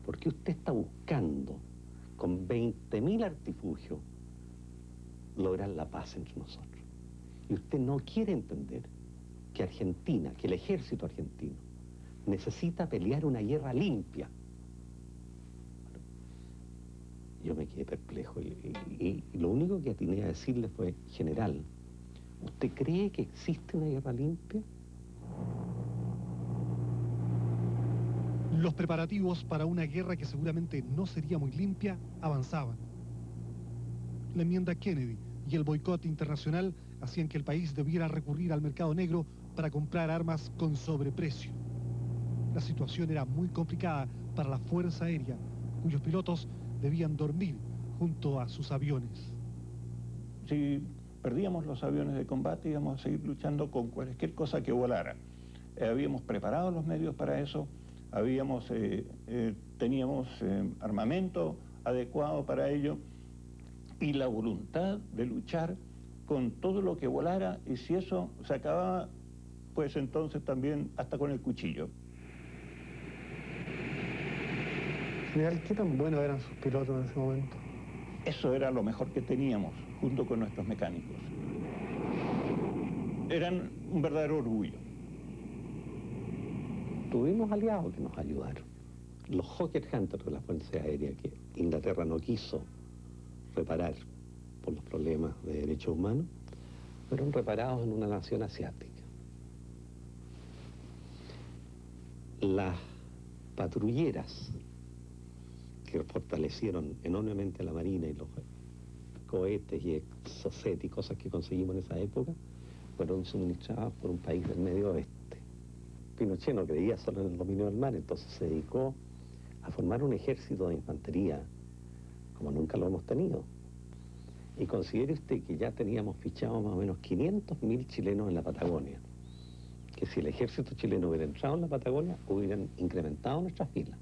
[SPEAKER 3] porque usted está buscando con 20.000 artilugios lograr la paz entre nosotros. Y usted no quiere entender que Argentina, que el ejército argentino, necesita pelear una guerra limpia. Yo me quedé perplejo y lo único que atiné a decirle fue, general, ¿usted cree que existe una guerra limpia?
[SPEAKER 1] Los preparativos para una guerra que seguramente no sería muy limpia avanzaban. La enmienda Kennedy y el boicot internacional hacían que el país debiera recurrir al mercado negro para comprar armas con sobreprecio. La situación era muy complicada para la Fuerza Aérea, cuyos pilotos debían dormir junto a sus aviones.
[SPEAKER 5] Si perdíamos los aviones de combate, íbamos a seguir luchando con cualquier cosa que volara. Habíamos preparado los medios para eso, teníamos armamento adecuado para ello y la voluntad de luchar con todo lo que volara, y si eso se acababa, pues entonces también hasta con el cuchillo.
[SPEAKER 1] General, ¿qué tan buenos eran sus pilotos en ese momento?
[SPEAKER 5] Eso era lo mejor que teníamos, junto con nuestros mecánicos. Eran un verdadero orgullo.
[SPEAKER 3] Tuvimos aliados que nos ayudaron. Los Hawker Hunters de la Fuerza Aérea, que Inglaterra no quiso reparar por los problemas de derechos humanos, fueron reparados en una nación asiática. Las patrulleras que fortalecieron enormemente a la Marina y los cohetes y exocet y cosas que conseguimos en esa época fueron suministradas por un país del Medio Oeste. Pinochet no creía solo en el dominio del mar, entonces se dedicó a formar un ejército de infantería como nunca lo hemos tenido. Y considere usted que ya teníamos fichados más o menos 500.000 chilenos en la Patagonia, que si el ejército chileno hubiera entrado en la Patagonia, hubieran incrementado nuestras filas.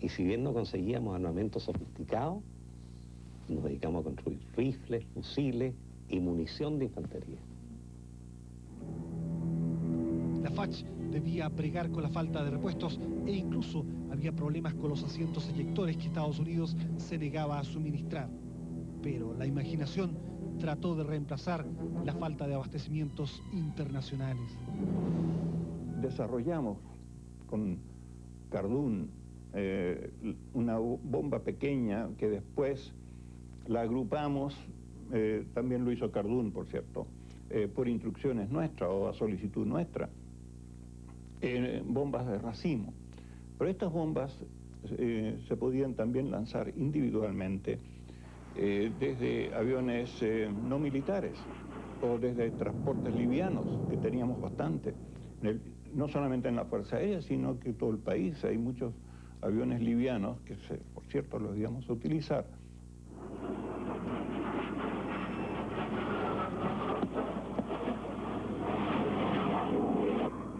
[SPEAKER 3] Y si bien no conseguíamos armamento sofisticado, nos dedicamos a construir rifles, fusiles y munición de infantería.
[SPEAKER 1] La FACH debía bregar con la falta de repuestos e incluso había problemas con los asientos eyectores que Estados Unidos se negaba a suministrar. Pero la imaginación trató de reemplazar la falta de abastecimientos internacionales.
[SPEAKER 5] Desarrollamos con Cardún una bomba pequeña que después la agrupamos, también lo hizo Cardún, por cierto, por instrucciones nuestras o a solicitud nuestra, bombas de racimo. Pero estas bombas se podían también lanzar individualmente desde aviones no militares. o desde transportes livianos, que teníamos bastante, no solamente en la Fuerza Aérea, sino que todo el país. Hay muchos aviones livianos que, por cierto, los íbamos a utilizar.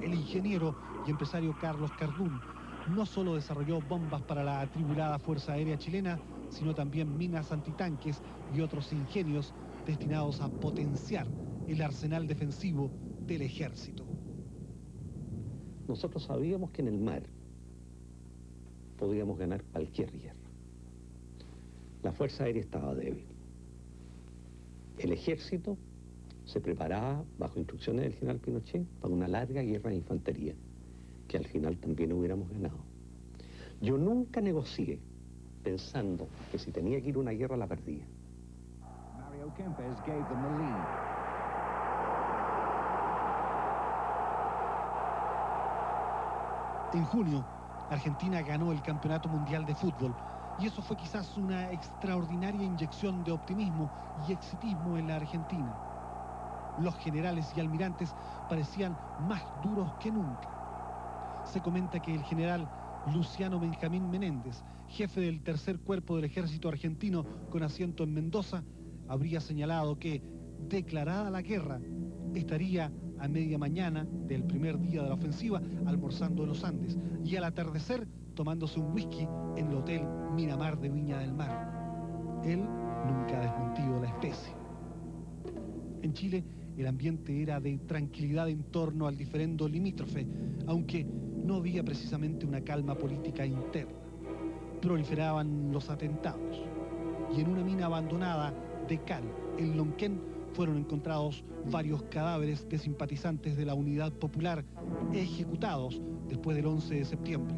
[SPEAKER 1] El ingeniero y empresario Carlos Cardún no solo desarrolló bombas para la atribulada Fuerza Aérea chilena, sino también minas antitanques y otros ingenios destinados a potenciar el arsenal defensivo del ejército.
[SPEAKER 3] Nosotros sabíamos que en el mar podíamos ganar cualquier guerra. La Fuerza Aérea estaba débil. El ejército se preparaba, bajo instrucciones del general Pinochet, para una larga guerra de infantería, que al final también hubiéramos ganado. Yo nunca negocié pensando que si tenía que ir a una guerra la perdía.
[SPEAKER 11] Mario Kempes gave them the lead.
[SPEAKER 1] En junio, Argentina ganó el Campeonato Mundial de Fútbol, y eso fue quizás una extraordinaria inyección de optimismo y exitismo en la Argentina. Los generales y almirantes parecían más duros que nunca. Se comenta que el general Luciano Benjamín Menéndez, jefe del tercer cuerpo del ejército argentino con asiento en Mendoza, habría señalado que, declarada la guerra, estaría a media mañana del primer día de la ofensiva almorzando en los Andes y al atardecer tomándose un whisky en el Hotel Miramar de Viña del Mar. Él nunca ha desmentido la especie. En Chile, el ambiente era de tranquilidad en torno al diferendo limítrofe, aunque no había precisamente una calma política interna. Proliferaban los atentados, y en una mina abandonada de cal, en Lonquén, fueron encontrados varios cadáveres de simpatizantes de la Unidad Popular ejecutados después del 11 de septiembre.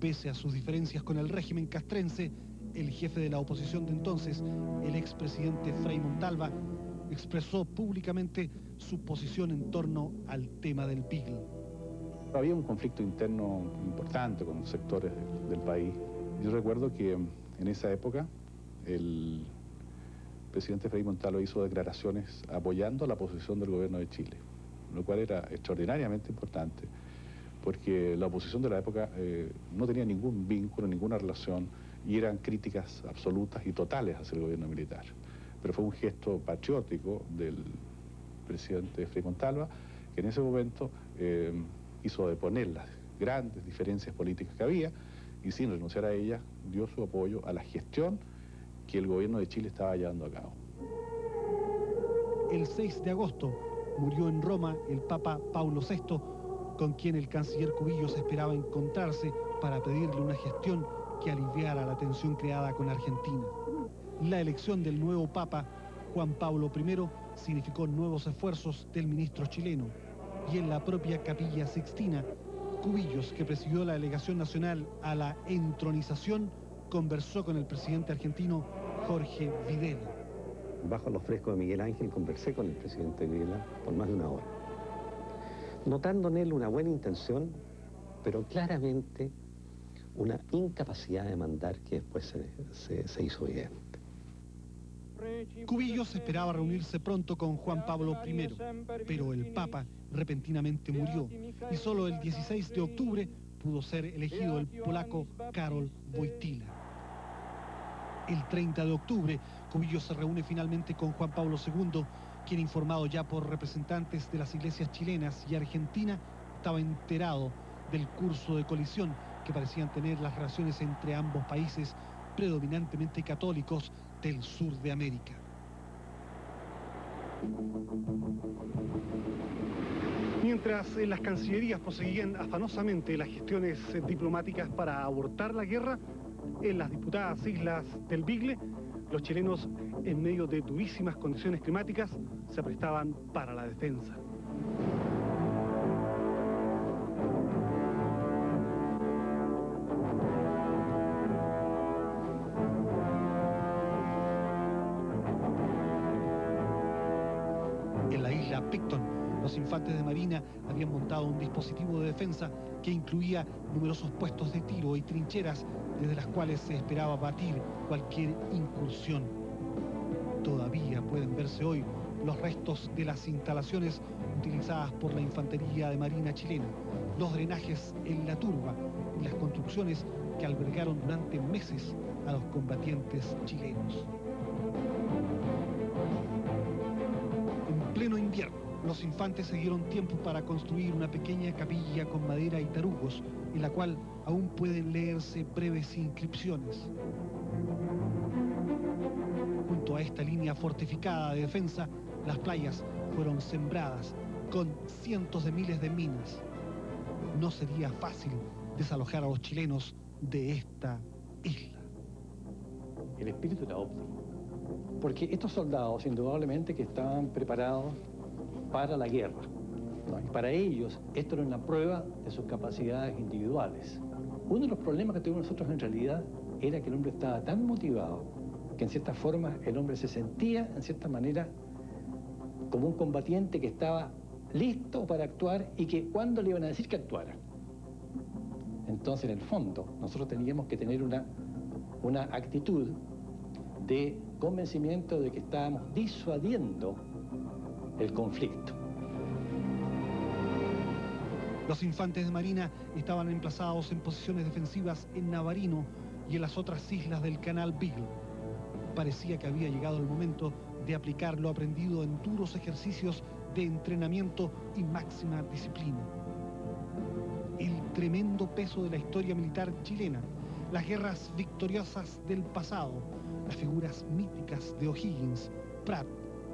[SPEAKER 1] Pese a sus diferencias con el régimen castrense, el jefe de la oposición de entonces, el expresidente Frei Montalva, expresó públicamente su posición en torno al tema del Beagle.
[SPEAKER 12] Había un conflicto interno importante con sectores del país. Yo recuerdo que en esa época el presidente Frei Montalva hizo declaraciones apoyando la posición del gobierno de Chile, lo cual era extraordinariamente importante, porque la oposición de la época no tenía ningún vínculo, ninguna relación, y eran críticas absolutas y totales hacia el gobierno militar. Pero fue un gesto patriótico del presidente Frei Montalva, que en ese momento hizo deponer las grandes diferencias políticas que había, y sin renunciar a ellas, dio su apoyo a la gestión que el gobierno de Chile estaba llevando a cabo.
[SPEAKER 1] El 6 de agosto murió en Roma el Papa Paulo VI, con quien el canciller Cubillos esperaba encontrarse para pedirle una gestión que aliviara la tensión creada con Argentina. La elección del nuevo Papa, Juan Pablo I, significó nuevos esfuerzos del ministro chileno, y en la propia Capilla Sixtina, Cubillos, que presidió la delegación nacional a la entronización, conversó con el presidente argentino Jorge Videla.
[SPEAKER 3] Bajo los frescos de Miguel Ángel conversé con el presidente Videla por más de una hora, notando en él una buena intención, pero claramente una incapacidad de mandar que después se hizo evidente.
[SPEAKER 1] Cubillos esperaba reunirse pronto con Juan Pablo I, pero el Papa repentinamente murió, y solo el 16 de octubre pudo ser elegido el polaco Karol Wojtyła. El 30 de octubre, Cubillos se reúne finalmente con Juan Pablo II, quien, informado ya por representantes de las iglesias chilenas y Argentina, estaba enterado del curso de colisión que parecían tener las relaciones entre ambos países predominantemente católicos del sur de América. Mientras en las cancillerías proseguían afanosamente las gestiones diplomáticas para abortar la guerra, en las disputadas islas del Beagle, los chilenos, en medio de durísimas condiciones climáticas, se prestaban para la defensa. En la isla Picton, los infantes de marina habían montado un dispositivo de defensa que incluía numerosos puestos de tiro y trincheras desde las cuales se esperaba batir cualquier incursión. Todavía pueden verse hoy los restos de las instalaciones utilizadas por la Infantería de Marina chilena, los drenajes en la turba y las construcciones que albergaron durante meses a los combatientes chilenos. En pleno invierno, los infantes se dieron tiempo para construir una pequeña capilla con madera y tarugos, en la cual aún pueden leerse breves inscripciones. Junto a esta línea fortificada de defensa, las playas fueron sembradas con cientos de miles de minas. No sería fácil desalojar a los chilenos de esta isla.
[SPEAKER 6] El espíritu era óptimo, porque estos soldados indudablemente que estaban preparados para la guerra, ¿no? Y para ellos esto era una prueba de sus capacidades individuales. Uno de los problemas que tuvimos nosotros en realidad era que el hombre estaba tan motivado que en cierta forma el hombre se sentía, en cierta manera, como un combatiente que estaba listo para actuar y que cuando le iban a decir que actuara. Entonces, en el fondo, nosotros teníamos que tener una actitud de convencimiento de que estábamos disuadiendo el conflicto.
[SPEAKER 1] Los infantes de Marina estaban emplazados en posiciones defensivas en Navarino y en las otras islas del Canal Beagle. Parecía que había llegado el momento de aplicar lo aprendido en duros ejercicios de entrenamiento y máxima disciplina. El tremendo peso de la historia militar chilena, las guerras victoriosas del pasado, las figuras míticas de O'Higgins, Prat,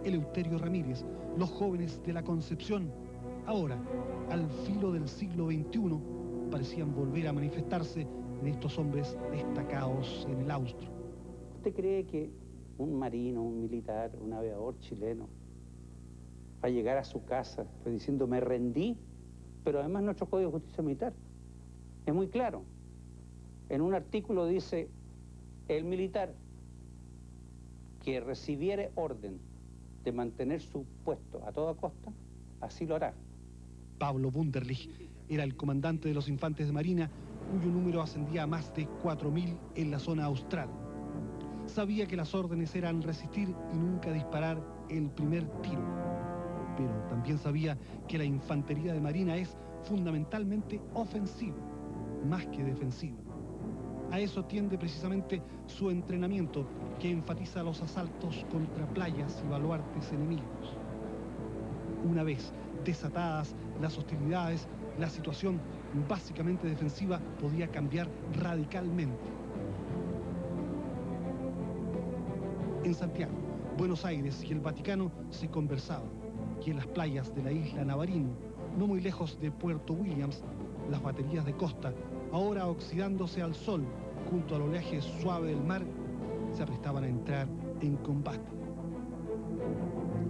[SPEAKER 1] Eleuterio Ramírez, los jóvenes de la Concepción, ahora, al filo del siglo XXI, parecían volver a manifestarse en estos hombres destacados en el austro.
[SPEAKER 3] ¿Usted cree que un marino, un militar, un aviador chileno va a llegar a su casa pues, diciendo me rendí? Pero además nuestro Código de Justicia Militar es muy claro. En un artículo dice, el militar que recibiere orden de mantener su puesto a toda costa, así lo hará.
[SPEAKER 1] Pablo Wunderlich era el comandante de los infantes de Marina, cuyo número ascendía a más de 4.000 en la zona austral. Sabía que las órdenes eran resistir y nunca disparar el primer tiro. Pero también sabía que la infantería de Marina es fundamentalmente ofensiva, más que defensiva. A eso tiende precisamente su entrenamiento, que enfatiza los asaltos contra playas y baluartes enemigos. Una vez desatadas las hostilidades, la situación básicamente defensiva podía cambiar radicalmente. En Santiago, Buenos Aires y el Vaticano se conversaban, y en las playas de la isla Navarino, no muy lejos de Puerto Williams, las baterías de costa, ahora oxidándose al sol junto al oleaje suave del mar, se aprestaban a entrar en combate.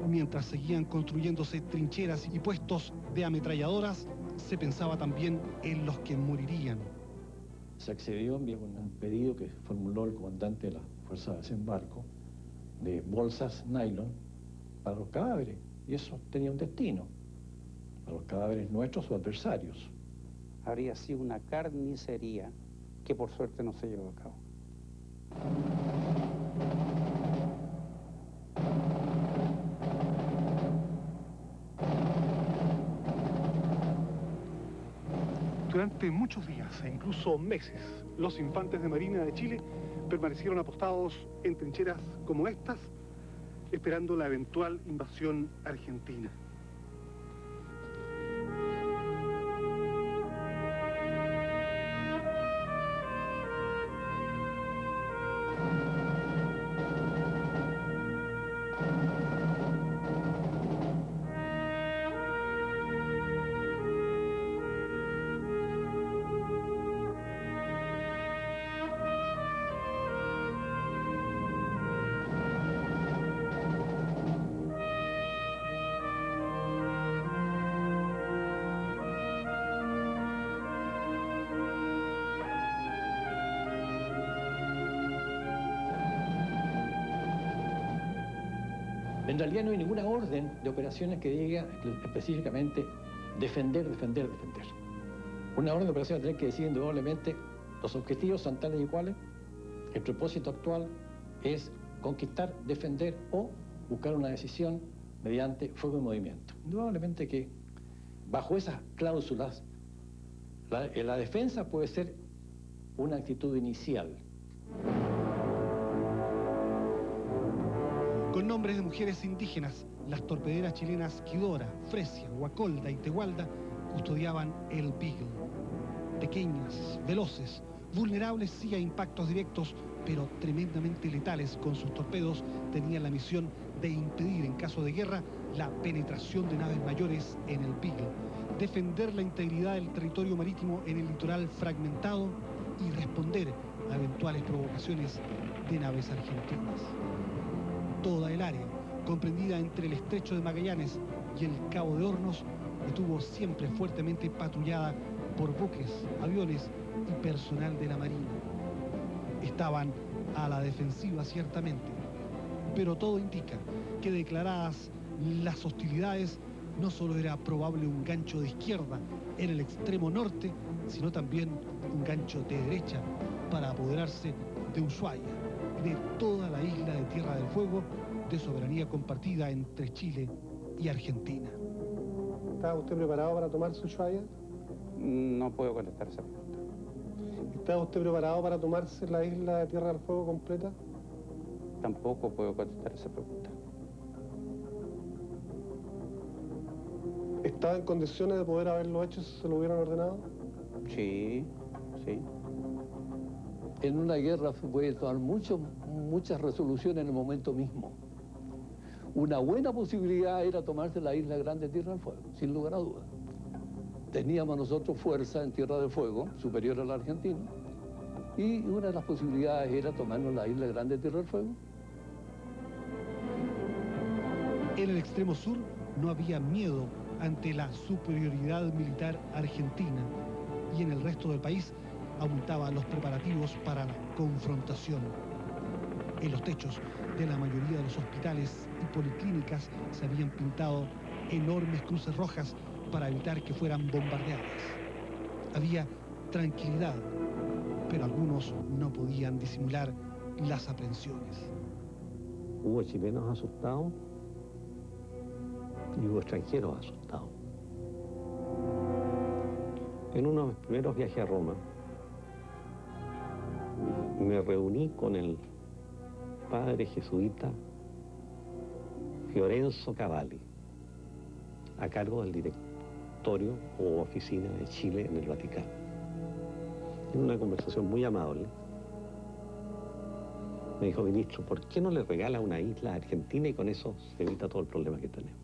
[SPEAKER 1] Mientras seguían construyéndose trincheras y puestos de ametralladoras, se pensaba también en los que morirían.
[SPEAKER 6] Se accedió a un pedido que formuló el comandante de la Fuerza de Desembarco de bolsas nylon para los cadáveres, y eso tenía un destino, para los cadáveres nuestros o adversarios.
[SPEAKER 3] Habría sido una carnicería que por suerte no se llevó a cabo.
[SPEAKER 1] Durante muchos días e incluso meses, los infantes de Marina de Chile permanecieron apostados en trincheras como estas, esperando la eventual invasión argentina.
[SPEAKER 6] En realidad no hay ninguna orden de operaciones que diga específicamente defender. Una orden de operaciones tiene que decir indudablemente los objetivos son tales y cuales. El propósito actual es conquistar, defender o buscar una decisión mediante fuego y movimiento. Indudablemente que bajo esas cláusulas la defensa puede ser una actitud inicial.
[SPEAKER 1] Con nombres de mujeres indígenas, las torpederas chilenas Quidora, Fresia, Guacolda y Tehualda custodiaban el Beagle. Pequeñas, veloces, vulnerables sí a impactos directos, pero tremendamente letales con sus torpedos, tenían la misión de impedir en caso de guerra la penetración de naves mayores en el Beagle, defender la integridad del territorio marítimo en el litoral fragmentado y responder a eventuales provocaciones de naves argentinas. Toda el área, comprendida entre el Estrecho de Magallanes y el Cabo de Hornos, estuvo siempre fuertemente patrullada por buques, aviones y personal de la Marina. Estaban a la defensiva ciertamente, pero todo indica que declaradas las hostilidades, no solo era probable un gancho de izquierda en el extremo norte, sino también un gancho de derecha para apoderarse de Ushuaia y de toda la isla de Tierra del Fuego, de soberanía compartida entre Chile y Argentina.
[SPEAKER 8] ¿Está usted preparado para tomarse Ushuaia?
[SPEAKER 13] No puedo contestar esa pregunta.
[SPEAKER 8] ¿Está usted preparado para tomarse la isla de Tierra del Fuego completa?
[SPEAKER 13] Tampoco puedo contestar esa pregunta.
[SPEAKER 8] ¿Estaba en condiciones de poder haberlo hecho si se lo hubieran ordenado?
[SPEAKER 13] Sí, sí.
[SPEAKER 6] En una guerra se puede tomar muchas resoluciones en el momento mismo. Una buena posibilidad era tomarse la isla grande de Tierra del Fuego, sin lugar a dudas. Teníamos nosotros fuerza en Tierra del Fuego, superior a la Argentina, y una de las posibilidades era tomarnos la isla grande de Tierra del Fuego.
[SPEAKER 1] En el extremo sur no había miedo ante la superioridad militar argentina, y en el resto del país aumentaban los preparativos para la confrontación. En los techos de la mayoría de los hospitales y policlínicas se habían pintado enormes cruces rojas para evitar que fueran bombardeadas. Había tranquilidad, pero algunos no podían disimular las aprensiones.
[SPEAKER 3] Hubo chilenos asustados y hubo extranjeros asustados. En uno de mis primeros viajes a Roma, me reuní con el padre jesuita Fiorenzo Cavalli, a cargo del directorio o oficina de Chile en el Vaticano. En una conversación muy amable, me dijo: ministro, ¿por qué no le regala una isla a Argentina y con eso se evita todo el problema que tenemos?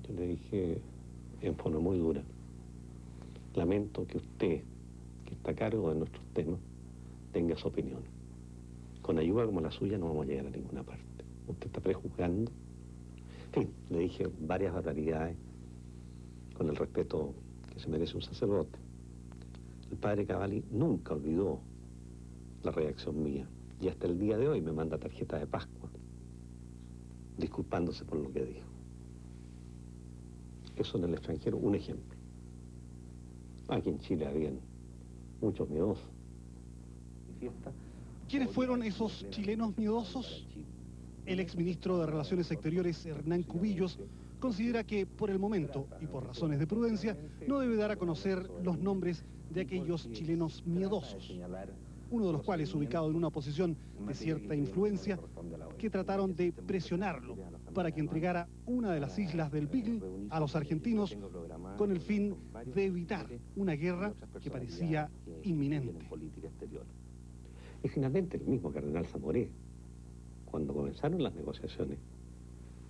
[SPEAKER 3] Yo le dije en forma muy dura: lamento que usted, que está a cargo de nuestros temas, tenga su opinión. Con ayuda como la suya no vamos a llegar a ninguna parte. Usted está prejuzgando. En fin, le dije varias barbaridades con el respeto que se merece un sacerdote. El padre Cavalli nunca olvidó la reacción mía y hasta el día de hoy me manda tarjeta de Pascua disculpándose por lo que dijo. Eso en el extranjero, un ejemplo. Aquí en Chile habían muchos miedosos.
[SPEAKER 1] ¿Quiénes fueron esos chilenos miedosos? El exministro de Relaciones Exteriores, Hernán Cubillos, considera que por el momento y por razones de prudencia no debe dar a conocer los nombres de aquellos chilenos miedosos, uno de los cuales ubicado en una posición de cierta influencia, que trataron de presionarlo para que entregara una de las islas del Beagle a los argentinos con el fin de evitar una guerra que parecía inminente.
[SPEAKER 3] Y finalmente el mismo cardenal Zamoré, cuando comenzaron las negociaciones,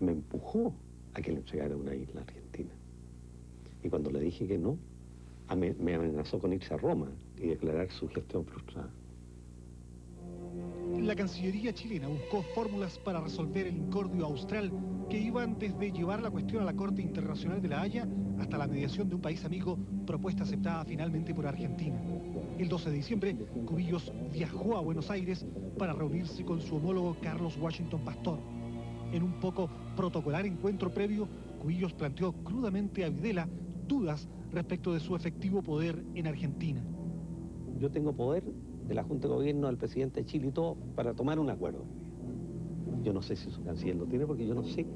[SPEAKER 3] me empujó a que le entregara una isla a Argentina. Y cuando le dije que no, me amenazó con irse a Roma y declarar su gestión frustrada.
[SPEAKER 1] La Cancillería chilena buscó fórmulas para resolver el incordio austral que iban desde llevar la cuestión a la Corte Internacional de la Haya hasta la mediación de un país amigo, propuesta aceptada finalmente por Argentina. El 12 de diciembre, Cubillos viajó a Buenos Aires para reunirse con su homólogo Carlos Washington Pastor. En un poco protocolar encuentro previo, Cubillos planteó crudamente a Videla dudas respecto de su efectivo poder en Argentina.
[SPEAKER 3] Yo tengo poder de la Junta de Gobierno, del presidente de Chile y todo, para tomar un acuerdo. Yo no sé si su canciller lo tiene, porque yo no sé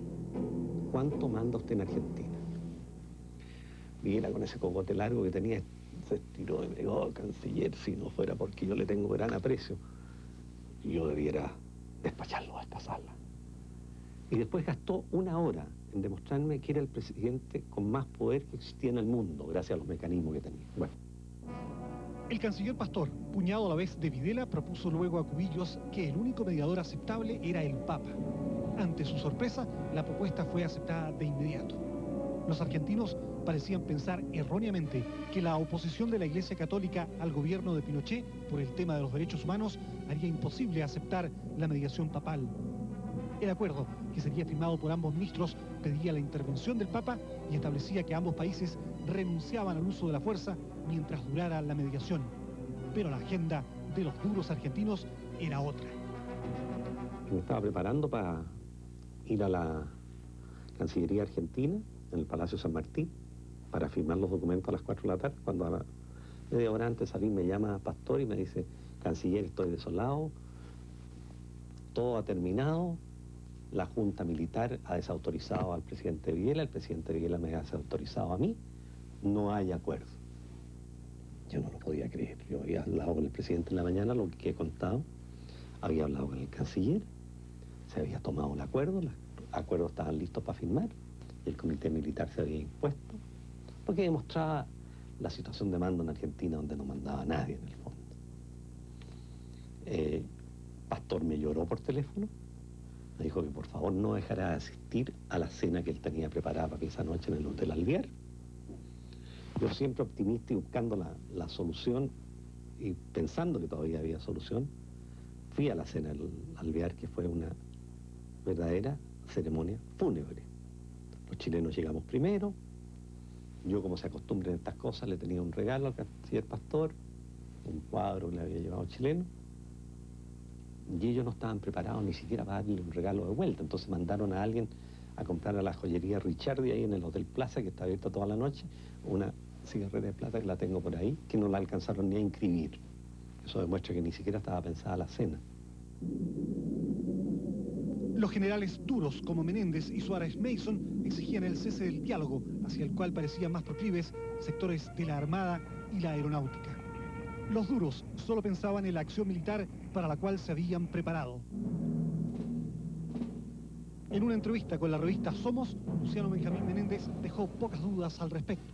[SPEAKER 3] cuánto manda usted en Argentina. Videla, con ese cogote largo que tenía, se estiró y me dijo: oh, canciller, si no fuera porque yo le tengo gran aprecio, yo debiera despacharlo a esta sala. Y después gastó 1 hora en demostrarme que era el presidente con más poder que existía en el mundo, gracias a los mecanismos que tenía. Bueno.
[SPEAKER 1] El canciller Pastor, puñado a la vez de Videla, propuso luego a Cubillos que el único mediador aceptable era el Papa. Ante su sorpresa, la propuesta fue aceptada de inmediato. Los argentinos parecían pensar erróneamente que la oposición de la Iglesia Católica al gobierno de Pinochet por el tema de los derechos humanos haría imposible aceptar la mediación papal. El acuerdo, que sería firmado por ambos ministros, pedía la intervención del Papa y establecía que ambos países renunciaban al uso de la fuerza mientras durara la mediación. Pero la agenda de los duros argentinos era otra.
[SPEAKER 3] Me estaba preparando para ir a la Cancillería Argentina, en el Palacio San Martín, para firmar los documentos a las 4 de la tarde, cuando a la media hora antes de salir me llama Pastor y me dice: canciller, estoy desolado, todo ha terminado, la Junta Militar ha desautorizado al presidente Videla, el presidente Videla me ha desautorizado a mí, no hay acuerdo. Yo no lo podía creer. Yo había hablado con el presidente en la mañana, lo que he contado, había hablado con el canciller, se había tomado un acuerdo, los acuerdos estaban listos para firmar, y el comité militar se había impuesto, porque demostraba la situación de mando en Argentina, donde no mandaba nadie en el fondo. Pastor me lloró por teléfono, me dijo que por favor no dejara de asistir a la cena que él tenía preparada para esa noche en el Hotel Alvear. Yo siempre optimista y buscando la solución y pensando que todavía había solución, fui a la cena del Alvear, que fue una verdadera ceremonia fúnebre. Los chilenos llegamos primero, yo, como se acostumbra en estas cosas, le tenía un regalo al canciller Pastor, un cuadro que le había llevado chileno, y ellos no estaban preparados ni siquiera para darle un regalo de vuelta. Entonces mandaron a alguien a comprar a la joyería Richardi, ahí en el Hotel Plaza, que está abierto toda la noche, una cigarrera de plata que la tengo por ahí, que no la alcanzaron ni a inscribir. Eso demuestra que ni siquiera estaba pensada la cena.
[SPEAKER 1] Los generales duros como Menéndez y Suárez Mason exigían el cese del diálogo, hacia el cual parecían más proclives sectores de la Armada y la Aeronáutica. Los duros solo pensaban en la acción militar para la cual se habían preparado. En una entrevista con la revista Somos, Luciano Benjamín Menéndez dejó pocas dudas al respecto.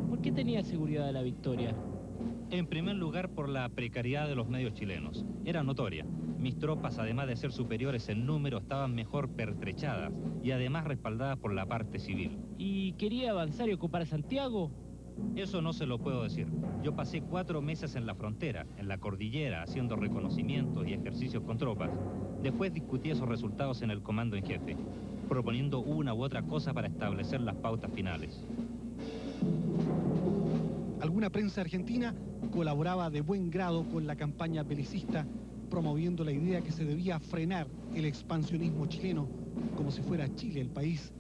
[SPEAKER 14] ¿Por qué tenía seguridad de la victoria?
[SPEAKER 15] En primer lugar, por la precariedad de los medios chilenos. Era notoria. Mis tropas, además de ser superiores en número, estaban mejor pertrechadas y además respaldadas por la parte civil.
[SPEAKER 14] ¿Y quería avanzar y ocupar Santiago?
[SPEAKER 15] Eso no se lo puedo decir. Yo pasé 4 meses en la frontera, en la cordillera, haciendo reconocimientos y ejercicios con tropas. Después discutí esos resultados en el comando en jefe, proponiendo una u otra cosa para establecer las pautas finales.
[SPEAKER 1] Alguna prensa argentina colaboraba de buen grado con la campaña belicista, promoviendo la idea que se debía frenar el expansionismo chileno, como si fuera Chile el país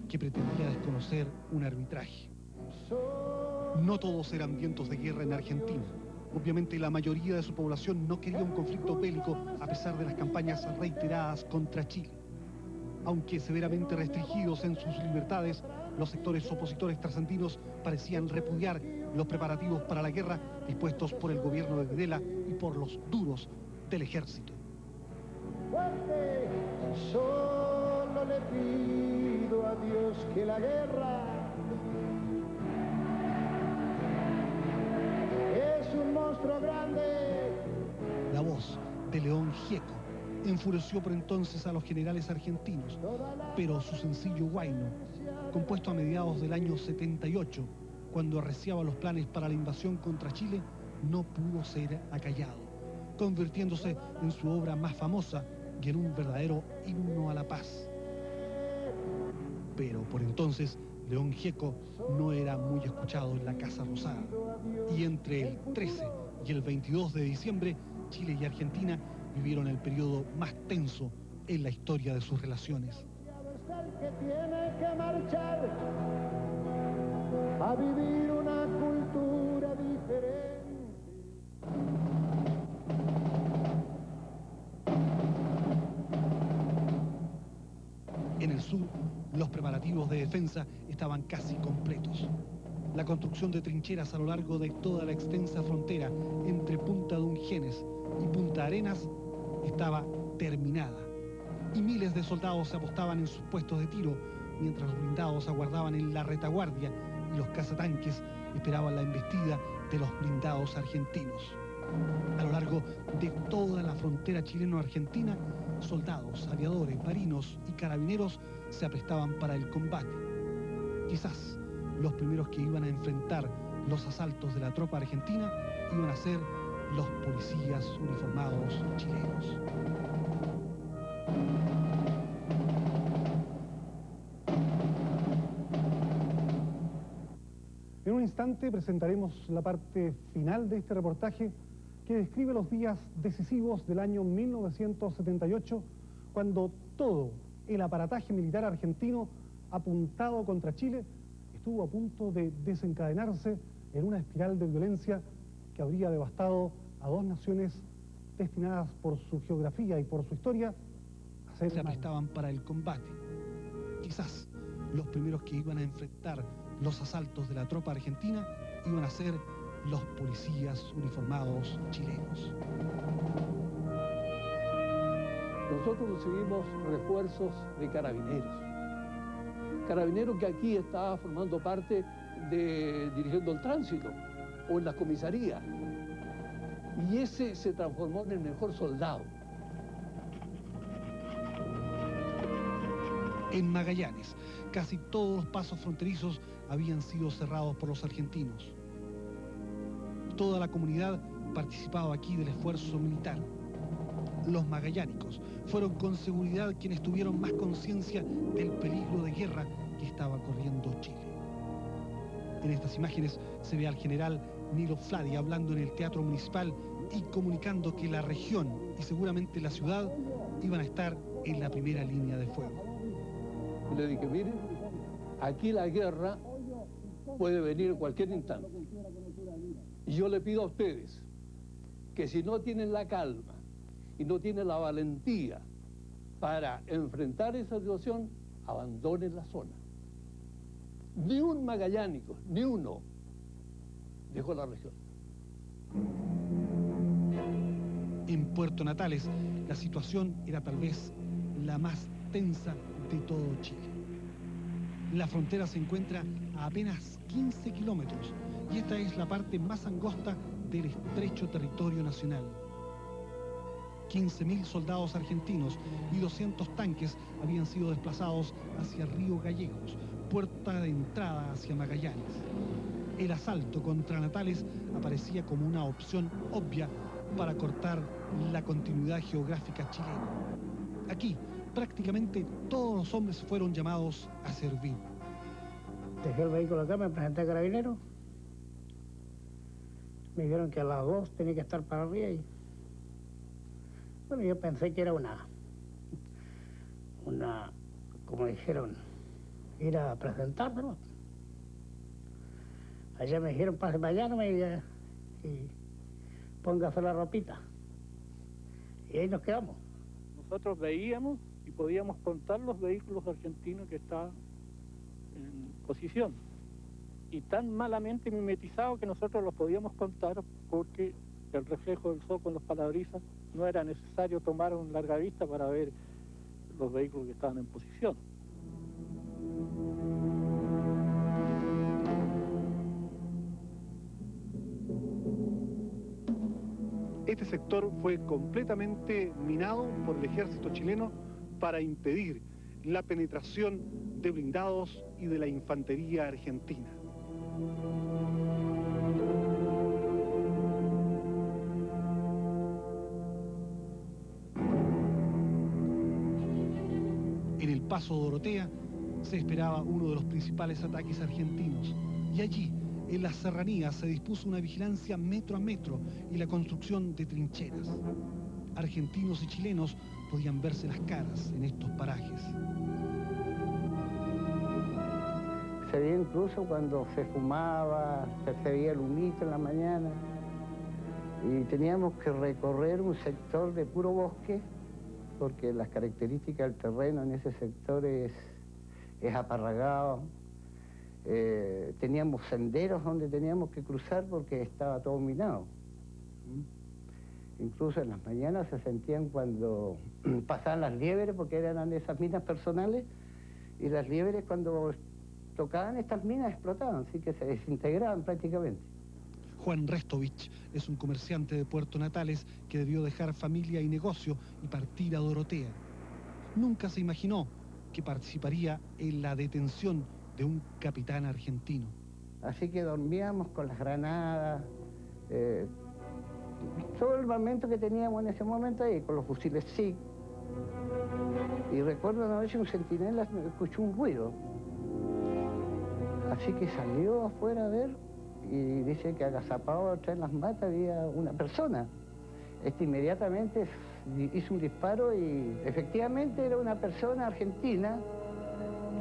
[SPEAKER 1] que pretendía desconocer un arbitraje. No todos eran vientos de guerra en Argentina. Obviamente la mayoría de su población no quería un conflicto bélico a pesar de las campañas reiteradas contra Chile. Aunque severamente restringidos en sus libertades, los sectores opositores trasandinos parecían repudiar los preparativos para la guerra dispuestos por el gobierno de Videla y por los duros del ejército.
[SPEAKER 16] Fuerte, solo le pido a Dios que la guerra es un monstruo grande.
[SPEAKER 1] La voz de León Gieco enfureció por entonces a los generales argentinos, pero su sencillo huayno, compuesto a mediados del año 78, cuando arreciaba los planes para la invasión contra Chile, no pudo ser acallado, convirtiéndose en su obra más famosa y en un verdadero himno a la paz. Pero por entonces, León Gieco no era muy escuchado en la Casa Rosada. Y entre el 13 y el 22 de diciembre, Chile y Argentina vivieron el periodo más tenso en la historia de sus relaciones.
[SPEAKER 16] Que tiene que marchar a vivir una cultura diferente.
[SPEAKER 1] sur, los preparativos de defensa estaban casi completos. La construcción de trincheras a lo largo de toda la extensa frontera entre Punta Dungenes y Punta Arenas estaba terminada. Y miles de soldados se apostaban en sus puestos de tiro, mientras los blindados aguardaban en la retaguardia y los cazatanques esperaban la embestida de los blindados argentinos. A lo largo de toda la frontera chileno-argentina, soldados, aviadores, marinos y carabineros se aprestaban para el combate. Quizás los primeros que iban a enfrentar los asaltos de la tropa argentina iban a ser los policías uniformados chilenos. En un instante presentaremos la parte final de este reportaje que describe los días decisivos del año 1978, cuando todo el aparataje militar argentino apuntado contra Chile estuvo a punto de desencadenarse en una espiral de violencia que habría devastado a dos naciones destinadas por su geografía y por su historia a ser... Se aprestaban para el combate. Quizás los primeros que iban a enfrentar los asaltos de la tropa argentina iban a ser los policías uniformados chilenos.
[SPEAKER 6] Nosotros recibimos refuerzos de carabineros. Carabineros que aquí estaba formando parte de dirigiendo el tránsito o en las comisarías. Y ese se transformó en el mejor soldado.
[SPEAKER 1] En Magallanes, casi todos los pasos fronterizos habían sido cerrados por los argentinos. Toda la comunidad participaba aquí del esfuerzo militar. Los magallánicos fueron con seguridad quienes tuvieron más conciencia del peligro de guerra que estaba corriendo Chile. En estas imágenes se ve al general Nilo Fladi hablando en el Teatro Municipal y comunicando que la región y seguramente la ciudad iban a estar en la primera línea de fuego.
[SPEAKER 6] Le dije, miren, aquí la guerra puede venir en cualquier instante. Y yo le pido a ustedes que si no tienen la calma y no tienen la valentía para enfrentar esa situación, abandonen la zona. Ni un magallánico, ni uno, dejó la región.
[SPEAKER 1] En Puerto Natales, la situación era tal vez la más tensa de todo Chile. La frontera se encuentra a apenas 15 kilómetros y esta es la parte más angosta del estrecho territorio nacional. 15.000 soldados argentinos y 200 tanques habían sido desplazados hacia Río Gallegos, puerta de entrada hacia Magallanes. El asalto contra Natales aparecía como una opción obvia para cortar la continuidad geográfica chilena. Aquí, prácticamente todos los hombres fueron llamados a servir.
[SPEAKER 17] Dejé el vehículo acá, me presenté a Carabineros. Me dijeron que a las 2 tenía que estar para arriba y... Bueno, yo pensé que era una, como dijeron, ir a presentarme, ¿no? Allá me dijeron, pase para allá, no me diga, y póngase la ropita. Y ahí nos quedamos.
[SPEAKER 18] Nosotros veíamos y podíamos contar los vehículos argentinos que estaban en posición. Y tan malamente mimetizados que nosotros los podíamos contar porque el reflejo del sol con los parabrisas no era necesario tomar una larga vista para ver los vehículos que estaban en posición.
[SPEAKER 1] Este sector fue completamente minado por el ejército chileno para impedir la penetración de blindados y de la infantería argentina. En el Paso Dorotea se esperaba uno de los principales ataques argentinos y allí, en las serranías, se dispuso una vigilancia metro a metro y la construcción de trincheras. Argentinos y chilenos podían verse las caras en estos parajes.
[SPEAKER 17] Se veía incluso cuando se fumaba, se veía el humito en la mañana. Y teníamos que recorrer un sector de puro bosque, porque las características del terreno en ese sector es es aparragado. Teníamos senderos donde teníamos que cruzar porque estaba todo minado. Incluso en las mañanas se sentían cuando pasaban las liebres, porque eran de esas minas personales, y las liebres cuando tocaban estas minas explotaban, así que se desintegraban prácticamente.
[SPEAKER 1] Juan Restovich es un comerciante de Puerto Natales que debió dejar familia y negocio y partir a Dorotea. Nunca se imaginó que participaría en la detención de un capitán argentino.
[SPEAKER 17] Así que dormíamos con las granadas, todo el armamento que teníamos en ese momento ahí, con los fusiles SIG. Y recuerdo una noche un centinela escuchó un ruido. Así que salió afuera a ver y dice que agazapado atrás en las matas había una persona. Inmediatamente hizo un disparo y efectivamente era una persona argentina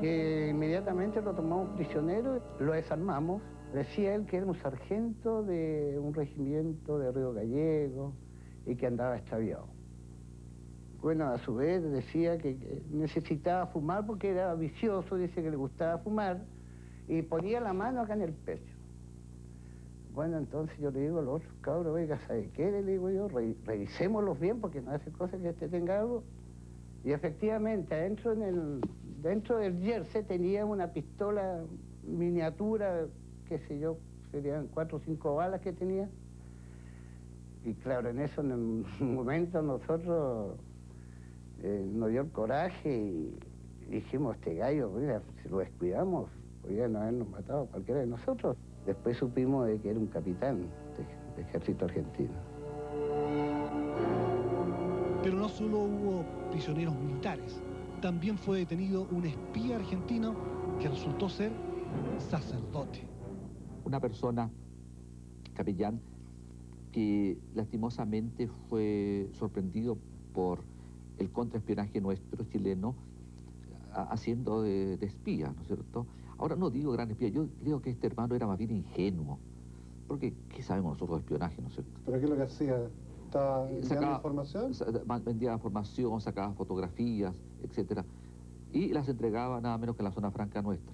[SPEAKER 17] que inmediatamente lo tomamos prisionero, lo desarmamos. Decía él que era un sargento de un regimiento de Río Gallego y que andaba extraviado. Bueno, a su vez decía que necesitaba fumar porque era vicioso, dice que le gustaba fumar, y ponía la mano acá en el pecho. Bueno, entonces yo le digo a los otros cabros, oiga, ¿sabe qué? Le digo yo, revisémoslos bien porque no hace cosa que tenga algo. Y efectivamente, dentro del jersey tenía una pistola miniatura, qué sé yo, serían 4 o 5 balas que tenía. Y claro, en un momento nosotros nos dio el coraje y dijimos, este gallo, mira, si lo descuidamos, podrían habernos matado a cualquiera de nosotros. Después supimos de que era un capitán de ejército argentino.
[SPEAKER 1] Pero no solo hubo prisioneros militares, también fue detenido un espía argentino que resultó ser sacerdote.
[SPEAKER 19] Una persona, capellán, que lastimosamente fue sorprendido por el contraespionaje nuestro chileno haciendo de espía, ¿no es cierto? Ahora no digo gran espía, yo creo que este hermano era más bien ingenuo, porque ¿qué sabemos nosotros de espionaje, ¿no es cierto?
[SPEAKER 8] ¿Pero qué es lo que hacía? ¿Estaba enviando información?
[SPEAKER 19] Vendía información, sacaba fotografías, etcétera, y las entregaba nada menos que en la zona franca nuestra,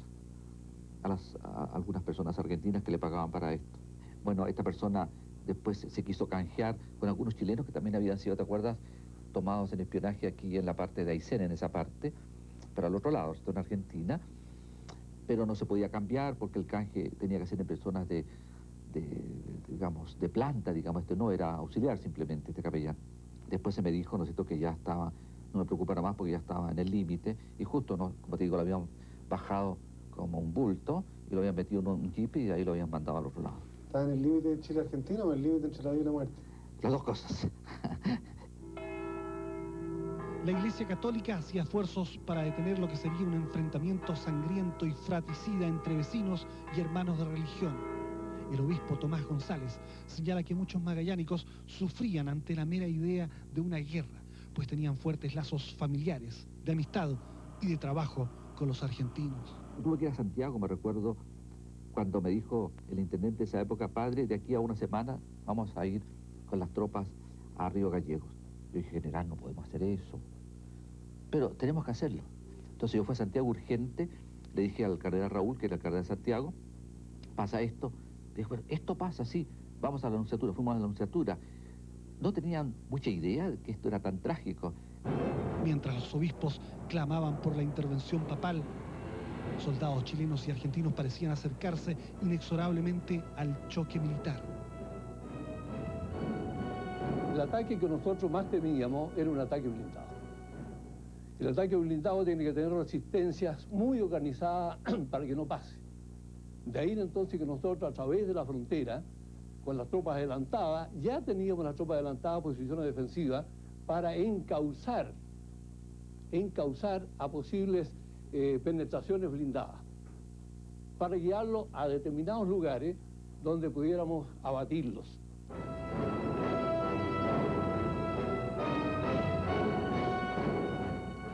[SPEAKER 19] a algunas personas argentinas que le pagaban para esto. Bueno, esta persona después se quiso canjear con algunos chilenos que también habían sido, ¿te acuerdas?, tomados en espionaje aquí en la parte de Aysén, en esa parte, pero al otro lado, esto en Argentina, pero no se podía cambiar porque el canje tenía que ser en personas de planta, digamos, no era auxiliar simplemente, este capellán. Después se me dijo, ¿no es cierto?, que ya estaba, no me preocupara más porque ya estaba en el límite, y justo, ¿no?, como te digo, lo habían bajado como un bulto y lo habían metido en un jeep y ahí lo habían mandado al otro lado.
[SPEAKER 8] ¿Estaba en el límite de Chile-Argentina o en el límite entre la vida y la muerte?
[SPEAKER 19] Las dos cosas.
[SPEAKER 1] La Iglesia Católica hacía esfuerzos para detener lo que sería un enfrentamiento sangriento y fratricida entre vecinos y hermanos de religión. El obispo Tomás González señala que muchos magallánicos sufrían ante la mera idea de una guerra, pues tenían fuertes lazos familiares, de amistad y de trabajo con los argentinos.
[SPEAKER 19] Tuve que ir a Santiago, me recuerdo, cuando me dijo el intendente de esa época, padre, de aquí a una semana vamos a ir con las tropas a Río Gallegos. Yo dije, general, no podemos hacer eso, pero tenemos que hacerlo. Entonces yo fui a Santiago urgente, le dije al cardenal Raúl, que era el cardenal de Santiago, pasa esto. Dijo, bueno, esto pasa, sí, vamos a la Anunciatura, fuimos a la Anunciatura. No tenían mucha idea de que esto era tan trágico.
[SPEAKER 1] Mientras los obispos clamaban por la intervención papal, soldados chilenos y argentinos parecían acercarse inexorablemente al choque militar.
[SPEAKER 6] El ataque que nosotros más temíamos era un ataque blindado. El ataque blindado tiene que tener resistencias muy organizadas para que no pase. De ahí entonces que nosotros a través de la frontera, con las tropas adelantadas, ya teníamos las tropas adelantadas posiciones defensivas para encauzar a posibles penetraciones blindadas, para guiarlos a determinados lugares donde pudiéramos abatirlos.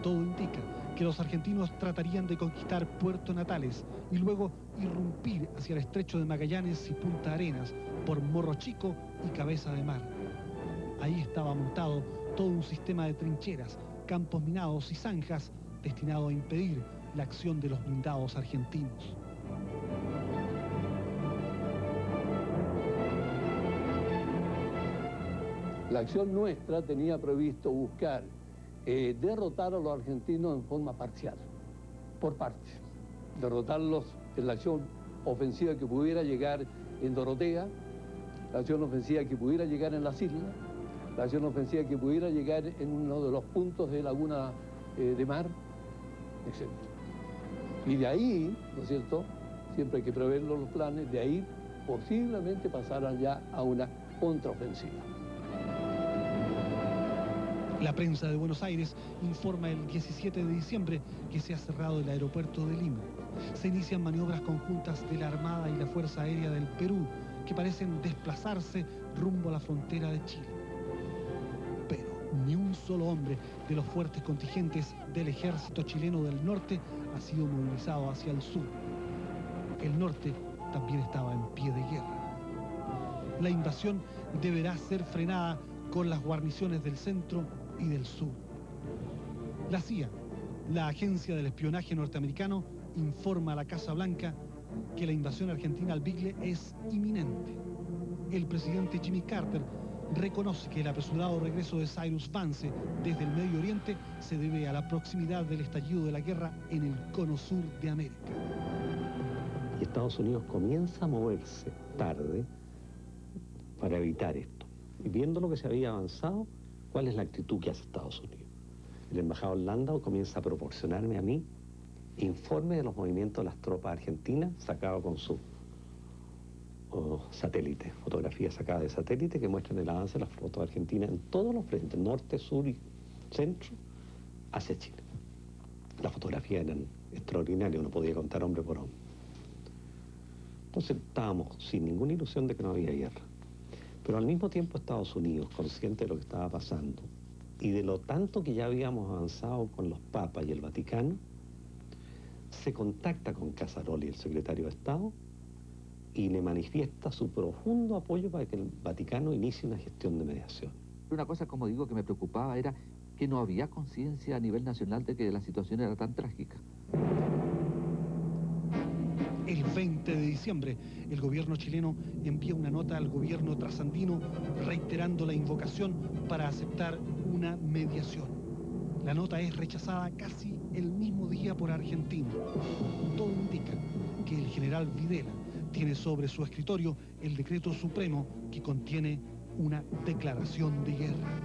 [SPEAKER 1] Todo indica que los argentinos tratarían de conquistar Puerto Natales y luego irrumpir hacia el estrecho de Magallanes y Punta Arenas por Morro Chico y Cabeza de Mar. Ahí estaba montado todo un sistema de trincheras, campos minados y zanjas destinado a impedir la acción de los blindados argentinos.
[SPEAKER 6] La acción nuestra tenía previsto buscar derrotar a los argentinos en forma parcial, por partes. Derrotarlos en la acción ofensiva que pudiera llegar en Dorotea, la acción ofensiva que pudiera llegar en las islas, la acción ofensiva que pudiera llegar en uno de los puntos de Laguna de Mar, etc. Y de ahí, ¿no es cierto?, siempre hay que prever los planes, de ahí posiblemente pasaran ya a una contraofensiva.
[SPEAKER 1] La prensa de Buenos Aires informa el 17 de diciembre que se ha cerrado el aeropuerto de Lima. Se inician maniobras conjuntas de la Armada y la Fuerza Aérea del Perú, que parecen desplazarse rumbo a la frontera de Chile. Pero ni un solo hombre de los fuertes contingentes del ejército chileno del norte ha sido movilizado hacia el sur. El norte también estaba en pie de guerra. La invasión deberá ser frenada con las guarniciones del centro y del sur. La CIA, la agencia del espionaje norteamericano, informa a la Casa Blanca que la invasión argentina al Bigle es inminente. El presidente Jimmy Carter reconoce que el apresurado regreso de Cyrus Vance desde el Medio Oriente se debe a la proximidad del estallido de la guerra en el cono sur de América.
[SPEAKER 3] Y Estados Unidos comienza a moverse tarde para evitar esto. Y viendo lo que se había avanzado, ¿cuál es la actitud que hace Estados Unidos? El embajador Landau comienza a proporcionarme a mí informe de los movimientos de las tropas argentinas sacados con su satélite, fotografías sacadas de satélite que muestran el avance de las flotas argentinas en todos los frentes, norte, sur y centro, hacia Chile. Las fotografías eran extraordinarias, uno podía contar hombre por hombre. Entonces estábamos sin ninguna ilusión de que no había guerra. Pero al mismo tiempo Estados Unidos, consciente de lo que estaba pasando y de lo tanto que ya habíamos avanzado con los papas y el Vaticano, se contacta con Casaroli, el secretario de Estado, y le manifiesta su profundo apoyo para que el Vaticano inicie una gestión de mediación.
[SPEAKER 19] Una cosa, como digo, que me preocupaba era que no había conciencia a nivel nacional de que la situación era tan trágica.
[SPEAKER 1] El 20 de diciembre, el gobierno chileno envía una nota al gobierno trasandino reiterando la invocación para aceptar una mediación. La nota es rechazada casi el mismo día por Argentina. Todo indica que el general Videla tiene sobre su escritorio el decreto supremo que contiene una declaración de guerra.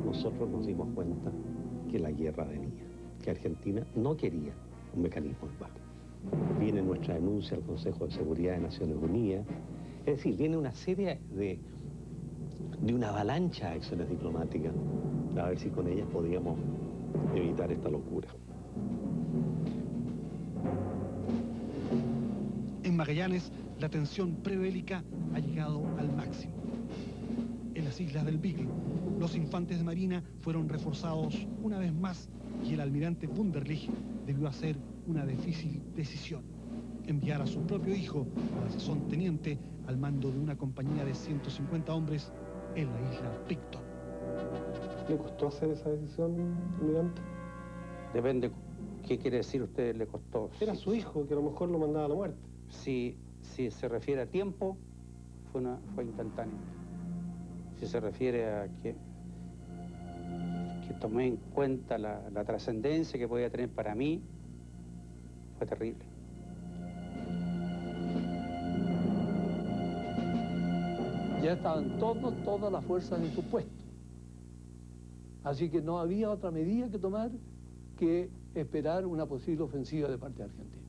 [SPEAKER 3] Nosotros nos dimos cuenta que la guerra venía, que Argentina no quería un mecanismo de paz. Viene nuestra denuncia al Consejo de Seguridad de Naciones Unidas, es decir, viene una serie de una avalancha de acciones diplomáticas, a ver si con ellas podíamos evitar esta locura.
[SPEAKER 1] En Magallanes, la tensión prebélica ha llegado al máximo. En las islas del Beagle, los infantes de marina fueron reforzados una vez más y el almirante Wunderlich debió hacer una difícil decisión: enviar a su propio hijo, a la sazón teniente, al mando de una compañía de 150 hombres en la isla Picton.
[SPEAKER 8] ¿Le costó hacer esa decisión, almirante?
[SPEAKER 13] Depende, ¿qué quiere decir usted le costó?
[SPEAKER 8] Era su hijo, que a lo mejor lo mandaba a la muerte.
[SPEAKER 13] Si se refiere a tiempo, fue instantáneo. Si se refiere a que tomé en cuenta la trascendencia que podía tener para mí, fue terrible.
[SPEAKER 6] Ya estaban todas las fuerzas en su puesto. Así que no había otra medida que tomar que esperar una posible ofensiva de parte de Argentina.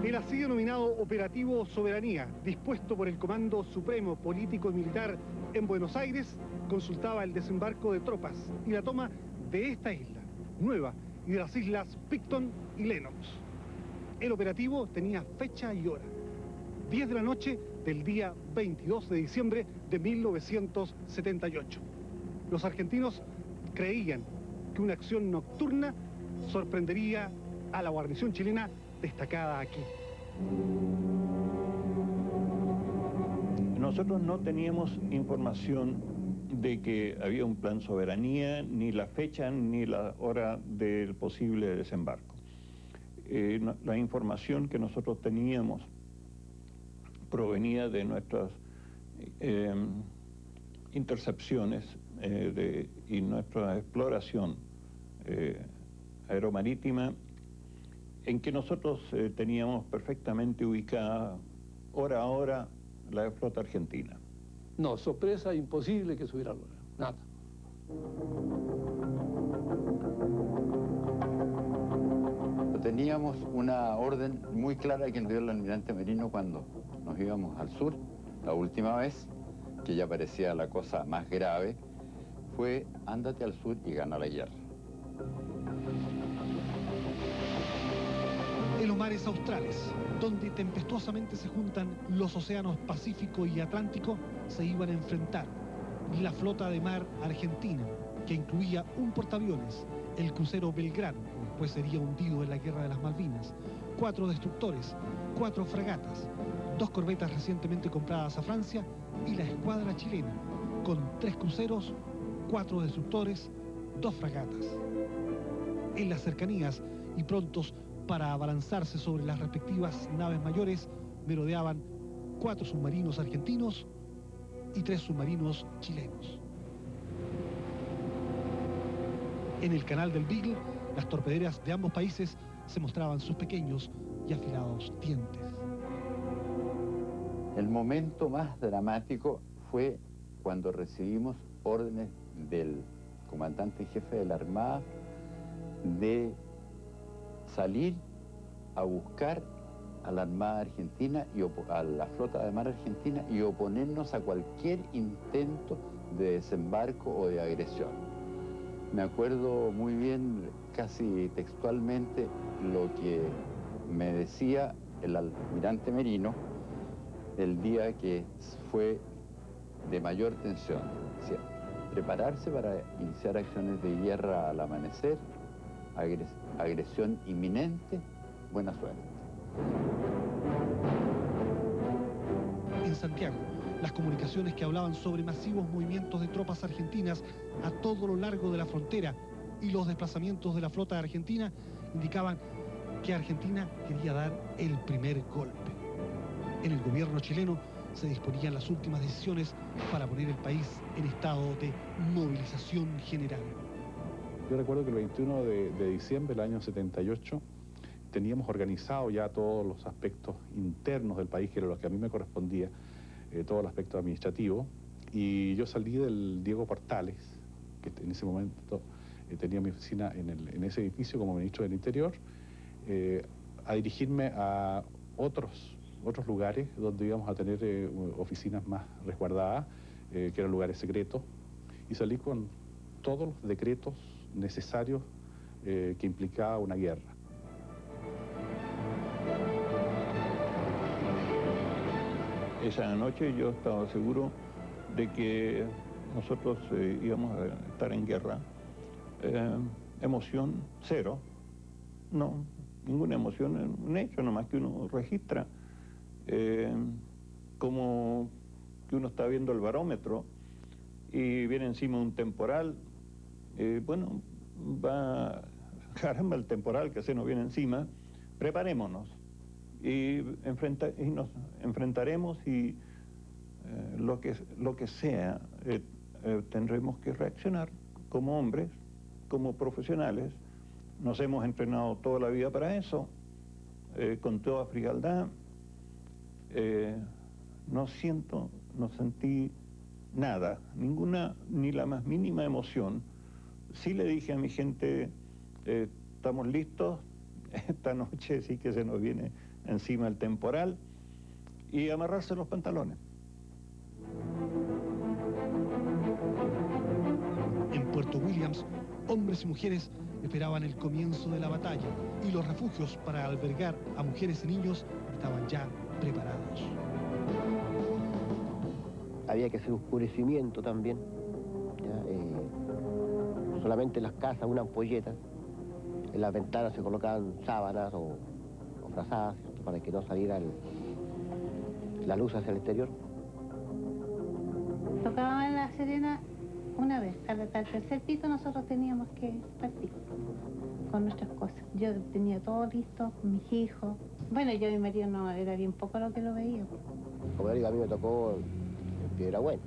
[SPEAKER 1] El así denominado Operativo Soberanía, dispuesto por el Comando Supremo Político y Militar en Buenos Aires, consultaba el desembarco de tropas y la toma de esta isla, Nueva, y de las islas Picton y Lennox. El operativo tenía fecha y hora: 10 de la noche del día 22 de diciembre de 1978. Los argentinos creían que una acción nocturna sorprendería a la guarnición chilena destacada aquí.
[SPEAKER 5] Nosotros no teníamos información de que había un plan soberanía, ni la fecha ni la hora del posible desembarco. La información que nosotros teníamos provenía de nuestras intercepciones y nuestra exploración aeromarítima, en que nosotros teníamos perfectamente ubicada hora a hora la flota argentina.
[SPEAKER 6] No, sorpresa imposible que se hubiera logrado, nada.
[SPEAKER 7] Teníamos una orden muy clara que nos dio el almirante Merino cuando nos íbamos al sur, la última vez, que ya parecía la cosa más grave, fue ándate al sur y gana la guerra.
[SPEAKER 1] En los mares australes, donde tempestuosamente se juntan los océanos Pacífico y Atlántico, se iban a enfrentar la flota de mar argentina, que incluía un portaaviones, el crucero Belgrano, que después sería hundido en la Guerra de las Malvinas, 4 destructores, 4 fragatas, 2 corbetas recientemente compradas a Francia y la escuadra chilena, con 3 cruceros, 4 destructores, 2 fragatas. En las cercanías y prontos para abalanzarse sobre las respectivas naves mayores, merodeaban 4 submarinos argentinos y 3 submarinos chilenos. En el canal del Beagle, las torpederas de ambos países se mostraban sus pequeños y afilados dientes.
[SPEAKER 7] El momento más dramático fue cuando recibimos órdenes del comandante en jefe de la Armada de salir a buscar a la Armada Argentina y a la flota de mar argentina y oponernos a cualquier intento de desembarco o de agresión. Me acuerdo muy bien, casi textualmente, lo que me decía el almirante Merino el día que fue de mayor tensión. Decía, prepararse para iniciar acciones de guerra al amanecer, agresión inminente, buena suerte.
[SPEAKER 1] En Santiago, las comunicaciones que hablaban sobre masivos movimientos de tropas argentinas a todo lo largo de la frontera y los desplazamientos de la flota argentina indicaban que Argentina quería dar el primer golpe. En el gobierno chileno se disponían las últimas decisiones para poner el país en estado de movilización general.
[SPEAKER 12] Yo recuerdo que el 21 de diciembre del año 78 teníamos organizado ya todos los aspectos internos del país, que era lo que a mí me correspondía, todo el aspecto administrativo, y yo salí del Diego Portales, que en ese momento tenía mi oficina en ese edificio como ministro del Interior, a dirigirme a otros lugares donde íbamos a tener oficinas más resguardadas, que eran lugares secretos, y salí con todos los decretos necesarios que implicaba una guerra.
[SPEAKER 5] Esa noche yo estaba seguro de que nosotros íbamos a estar en guerra. Emoción cero, no, ninguna emoción, un hecho nomás que uno registra. Como que uno está viendo el barómetro y viene encima un temporal, bueno, va, caramba, el temporal que se nos viene encima, preparémonos y nos enfrentaremos y lo que sea, tendremos que reaccionar como hombres, como profesionales. Nos hemos entrenado toda la vida para eso, con toda frialdad. No sentí nada, ninguna, ni la más mínima emoción. Sí le dije a mi gente, estamos listos, esta noche sí que se nos viene encima el temporal, y amarrarse los pantalones.
[SPEAKER 1] En Puerto Williams, hombres y mujeres esperaban el comienzo de la batalla y los refugios para albergar a mujeres y niños estaban ya preparados.
[SPEAKER 20] Había que hacer oscurecimiento también. ¿Ya? Solamente en las casas una ampolleta. En las ventanas se colocaban sábanas o frazadas, ¿cierto?, para que no saliera la luz hacia el exterior.
[SPEAKER 21] Tocaban en La Serena una vez, al tercer piso nosotros teníamos que partir con nuestras cosas. Yo tenía todo listo, con mis hijos. Bueno, yo y mi marido no, era bien poco lo que lo veía.
[SPEAKER 20] Como digo, a mí me tocó en Piedra Buena,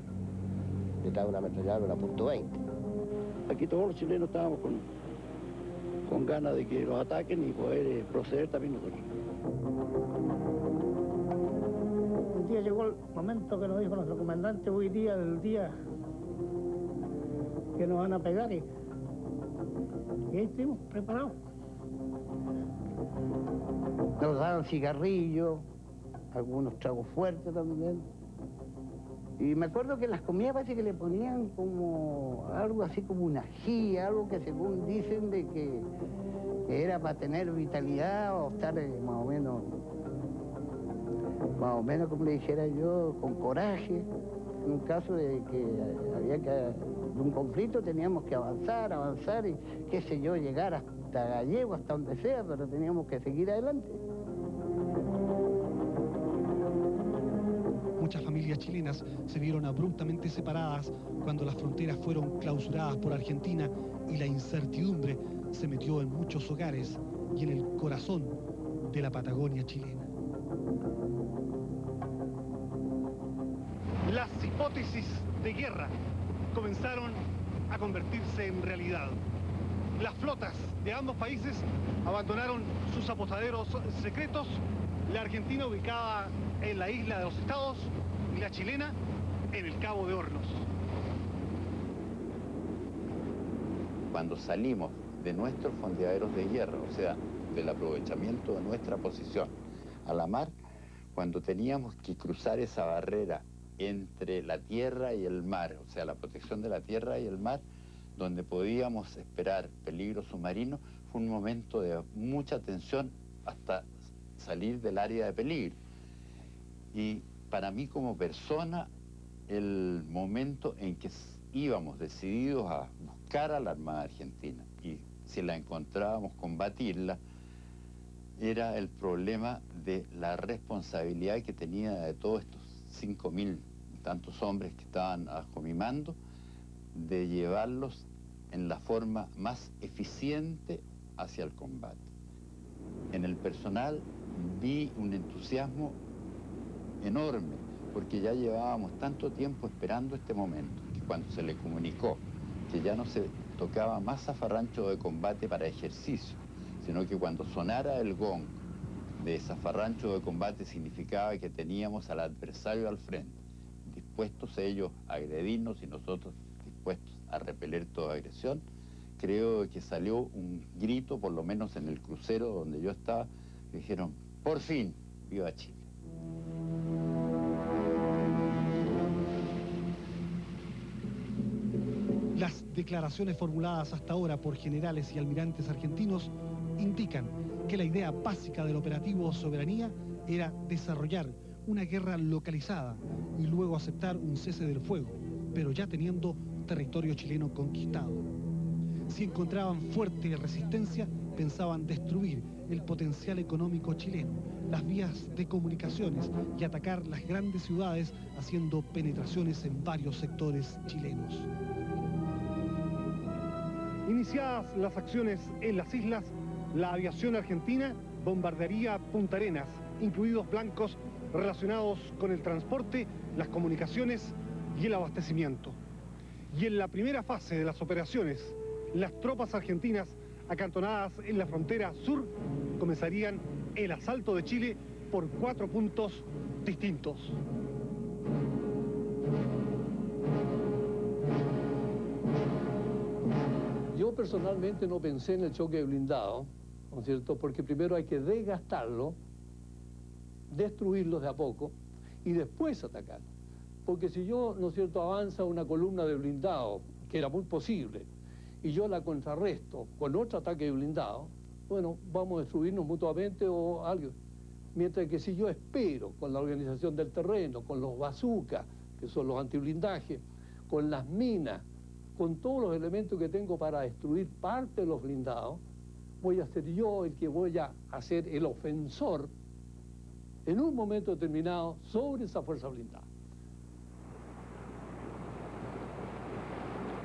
[SPEAKER 20] detrás de una ametralladora, una .20.
[SPEAKER 22] Aquí todos los chilenos estábamos con ganas de que los ataquen y poder proceder también nosotros.
[SPEAKER 16] Un día llegó el momento que nos dijo nuestro comandante, hoy día, el día que nos van a pegar, y ahí estuvimos preparados.
[SPEAKER 17] Nos daban cigarrillos, algunos tragos fuertes también. Y me acuerdo que en las comidas parece que le ponían como algo así como una ají, algo que según dicen de que era para tener vitalidad o estar más o menos como le dijera yo, con coraje. En un caso de que había que, de un conflicto teníamos que avanzar y qué sé yo, llegar hasta Gallego, hasta donde sea, pero teníamos que seguir adelante.
[SPEAKER 1] Muchas familias chilenas se vieron abruptamente separadas cuando las fronteras fueron clausuradas por Argentina y la incertidumbre se metió en muchos hogares y en el corazón de la Patagonia chilena. Las hipótesis de guerra comenzaron a convertirse en realidad. Las flotas de ambos países abandonaron sus apostaderos secretos, la Argentina ubicada en la isla de los Estados y la chilena en el Cabo de Hornos.
[SPEAKER 7] Cuando salimos de nuestros fondeaderos de guerra, o sea, del aprovechamiento de nuestra posición a la mar, cuando teníamos que cruzar esa barrera entre la tierra y el mar, o sea, la protección de la tierra y el mar, donde podíamos esperar peligro submarino, fue un momento de mucha tensión hasta salir del área de peligro. Y para mí como persona, el momento en que íbamos decididos a buscar a la Armada Argentina y si la encontrábamos, combatirla, era el problema de la responsabilidad que tenía de todos estos 5.000 y tantos hombres que estaban bajo mi mando, de llevarlos en la forma más eficiente hacia el combate. En el personal vi un entusiasmo enorme, porque ya llevábamos tanto tiempo esperando este momento, que cuando se le comunicó que ya no se tocaba más zafarrancho de combate para ejercicio, sino que cuando sonara el gong de zafarrancho de combate significaba que teníamos al adversario al frente, dispuestos ellos a agredirnos y nosotros dispuestos a repeler toda agresión, creo que salió un grito, por lo menos en el crucero donde yo estaba, que dijeron, por fin, viva Chile.
[SPEAKER 1] Las declaraciones formuladas hasta ahora por generales y almirantes argentinos indican que la idea básica del operativo Soberanía era desarrollar una guerra localizada y luego aceptar un cese del fuego, pero ya teniendo territorio chileno conquistado. Si encontraban fuerte resistencia, pensaban destruir el potencial económico chileno, las vías de comunicaciones y atacar las grandes ciudades haciendo penetraciones en varios sectores chilenos. Iniciadas las acciones en las islas, la aviación argentina bombardearía Punta Arenas, incluidos blancos relacionados con el transporte, las comunicaciones y el abastecimiento. Y en la primera fase de las operaciones, las tropas argentinas acantonadas en la frontera sur comenzarían el asalto de Chile por 4 puntos distintos.
[SPEAKER 6] Yo personalmente no pensé en el choque de blindado, ¿no es cierto? Porque primero hay que desgastarlo, destruirlos de a poco y después atacar. Porque si yo, ¿no es cierto?, avanza una columna de blindado, que era muy posible, y yo la contrarresto con otro ataque de blindado, bueno, vamos a destruirnos mutuamente o algo. Mientras que si yo espero con la organización del terreno, con los bazookas, que son los antiblindajes, con las minas, con todos los elementos que tengo para destruir parte de los blindados, voy a ser yo el que voy a hacer el ofensor en un momento determinado sobre esa fuerza blindada.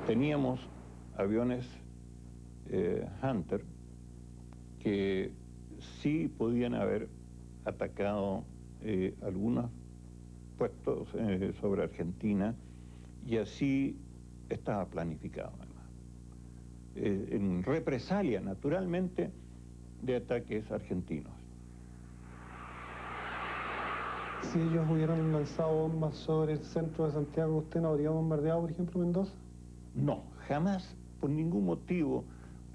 [SPEAKER 5] teníamos aviones Hunter que sí podían haber atacado algunos puestos sobre Argentina, y así estaba planificado además. En represalia, naturalmente, de ataques argentinos.
[SPEAKER 8] Si ellos hubieran lanzado bombas sobre el centro de Santiago, ¿usted no habría bombardeado, por ejemplo, Mendoza?
[SPEAKER 5] No, jamás, por ningún motivo,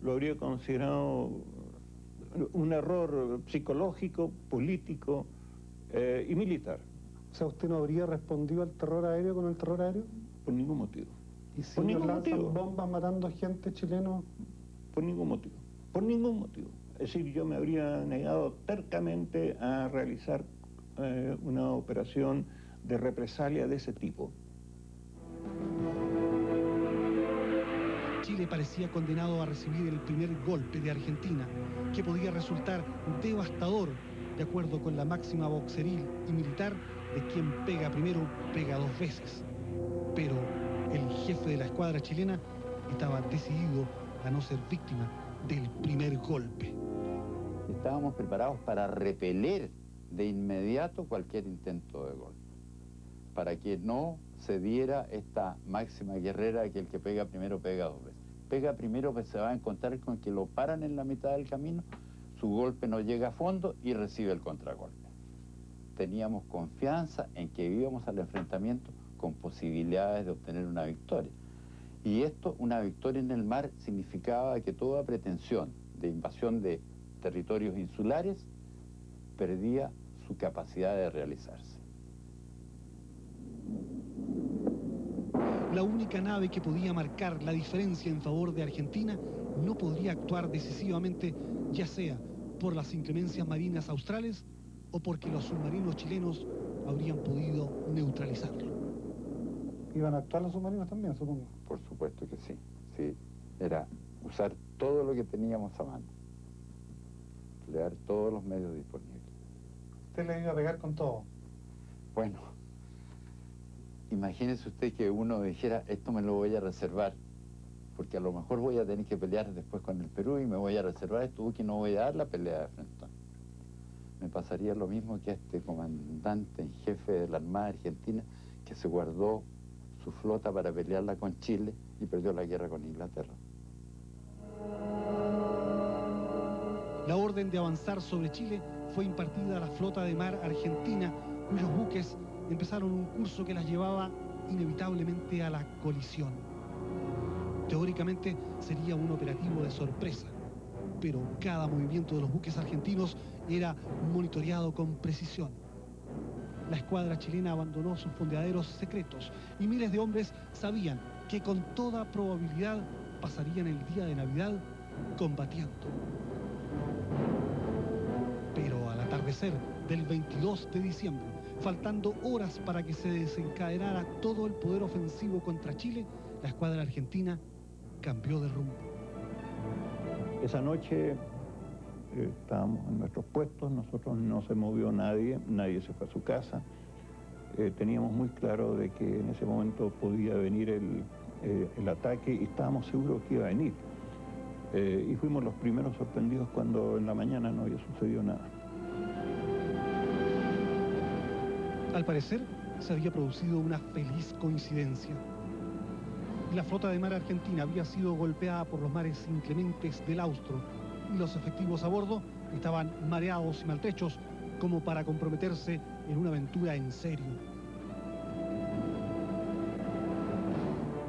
[SPEAKER 5] lo habría considerado un error psicológico, político y militar.
[SPEAKER 8] O sea, ¿usted no habría respondido al terror aéreo con el terror aéreo?
[SPEAKER 5] Por ningún motivo.
[SPEAKER 8] ¿Y si ellos lanzan bombas matando gente chilena?
[SPEAKER 5] Por ningún motivo. Por ningún motivo. Es decir, yo me habría negado tercamente a realizar una operación de represalia de ese tipo.
[SPEAKER 1] Chile parecía condenado a recibir el primer golpe de Argentina, que podía resultar devastador, de acuerdo con la máxima boxeril y militar de quien pega primero, pega dos veces. Pero el jefe de la escuadra chilena estaba decidido a no ser víctima del primer golpe.
[SPEAKER 7] Estábamos preparados para repeler de inmediato cualquier intento de golpe, para que no se diera esta máxima guerrera que el que pega primero pega dos veces. Pega primero, pues se va a encontrar con que lo paran en la mitad del camino, su golpe no llega a fondo y recibe el contragolpe. Teníamos confianza en que íbamos al enfrentamiento con posibilidades de obtener una victoria. Y esto, una victoria en el mar, significaba que toda pretensión de invasión de territorios insulares perdía su capacidad de realizarse.
[SPEAKER 1] La única nave que podía marcar la diferencia en favor de Argentina no podría actuar decisivamente, ya sea por las inclemencias marinas australes o porque los submarinos chilenos habrían podido neutralizarlo.
[SPEAKER 8] ¿Iban a actuar los submarinos también, supongo?
[SPEAKER 7] Por supuesto que sí. Sí, era usar todo lo que teníamos a mano, emplear todos los medios disponibles.
[SPEAKER 8] ¿Usted le iba a pegar con todo?
[SPEAKER 7] Bueno, imagínese usted que uno dijera, esto me lo voy a reservar, porque a lo mejor voy a tener que pelear después con el Perú y me voy a reservar esto, que no voy a dar la pelea de frente. Me pasaría lo mismo que a este comandante en jefe de la Armada Argentina, que se guardó su flota para pelearla con Chile y perdió la guerra con Inglaterra.
[SPEAKER 1] La orden de avanzar sobre Chile fue impartida a la flota de mar argentina, cuyos buques empezaron un curso que las llevaba inevitablemente a la colisión. Teóricamente sería un operativo de sorpresa, pero cada movimiento de los buques argentinos era monitoreado con precisión. La escuadra chilena abandonó sus fondeaderos secretos y miles de hombres sabían que con toda probabilidad pasarían el día de Navidad combatiendo. Pero al atardecer del 22 de diciembre, faltando horas para que se desencadenara todo el poder ofensivo contra Chile, la escuadra argentina cambió de rumbo.
[SPEAKER 5] Esa noche estábamos en nuestros puestos, nosotros no se movió nadie, nadie se fue a su casa. Teníamos muy claro de que en ese momento podía venir el ataque y estábamos seguros que iba a venir. Y fuimos los primeros sorprendidos cuando en la mañana no había sucedido nada.
[SPEAKER 1] Al parecer, se había producido una feliz coincidencia. La flota de mar argentina había sido golpeada por los mares inclementes del Austro y los efectivos a bordo estaban mareados y maltrechos como para comprometerse en una aventura en serio.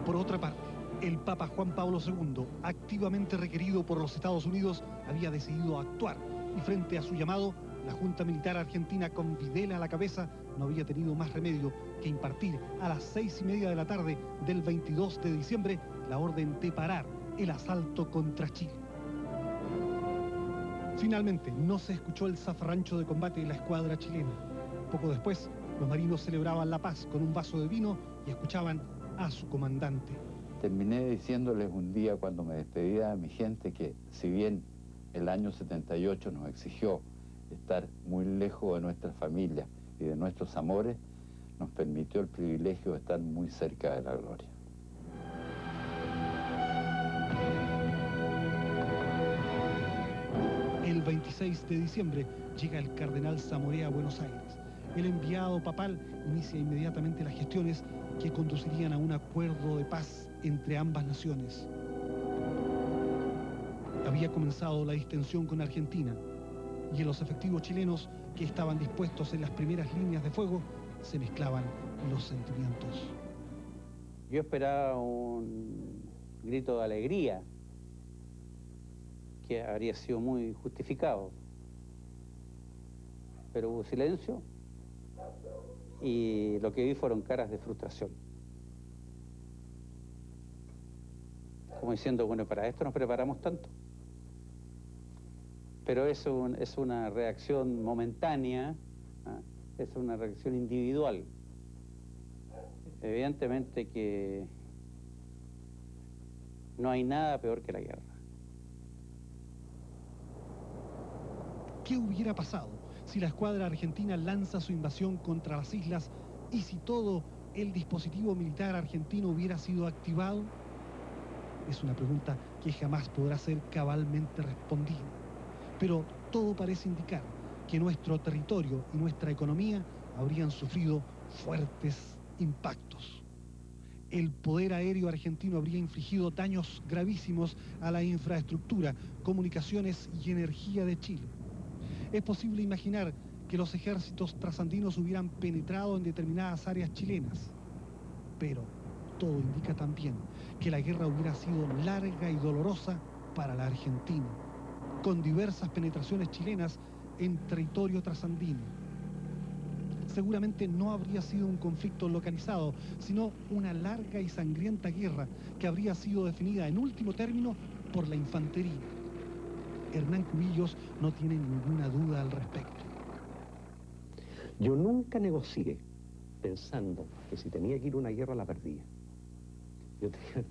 [SPEAKER 1] Por otra parte, el Papa Juan Pablo II, activamente requerido por los Estados Unidos, había decidido actuar y frente a su llamado, la Junta Militar Argentina, con Videla a la cabeza, no había tenido más remedio que impartir a las 6:30 de la tarde del 22 de diciembre la orden de parar el asalto contra Chile. Finalmente, no se escuchó el zafarrancho de combate de la escuadra chilena. Poco después, los marinos celebraban la paz con un vaso de vino y escuchaban a su comandante.
[SPEAKER 7] Terminé diciéndoles un día cuando me despedía de mi gente que si bien el año 78 nos exigió estar muy lejos de nuestras familias y de nuestros amores, nos permitió el privilegio de estar muy cerca de la gloria.
[SPEAKER 1] 26 de diciembre llega el cardenal Zamorea a Buenos Aires. El enviado papal inicia inmediatamente las gestiones que conducirían a un acuerdo de paz entre ambas naciones. Había comenzado la distensión con Argentina y en los efectivos chilenos que estaban dispuestos en las primeras líneas de fuego se mezclaban los sentimientos.
[SPEAKER 13] Yo esperaba un grito de alegría que habría sido muy justificado, pero hubo silencio y lo que vi fueron caras de frustración. Como diciendo, bueno, para esto nos preparamos tanto. Pero es una reacción momentánea, es una reacción individual. Evidentemente que no hay nada peor que la guerra.
[SPEAKER 1] ¿Qué hubiera pasado si la escuadra argentina lanza su invasión contra las islas y si todo el dispositivo militar argentino hubiera sido activado? Es una pregunta que jamás podrá ser cabalmente respondida. Pero todo parece indicar que nuestro territorio y nuestra economía habrían sufrido fuertes impactos. El poder aéreo argentino habría infligido daños gravísimos a la infraestructura, comunicaciones y energía de Chile. Es posible imaginar que los ejércitos trasandinos hubieran penetrado en determinadas áreas chilenas. Pero todo indica también que la guerra hubiera sido larga y dolorosa para la Argentina, con diversas penetraciones chilenas en territorio trasandino. Seguramente no habría sido un conflicto localizado, sino una larga y sangrienta guerra que habría sido definida en último término por la infantería. Hernán Cubillos no tiene ninguna duda al respecto.
[SPEAKER 3] Yo nunca negocié pensando que si tenía que ir a una guerra la perdía. Yo tenía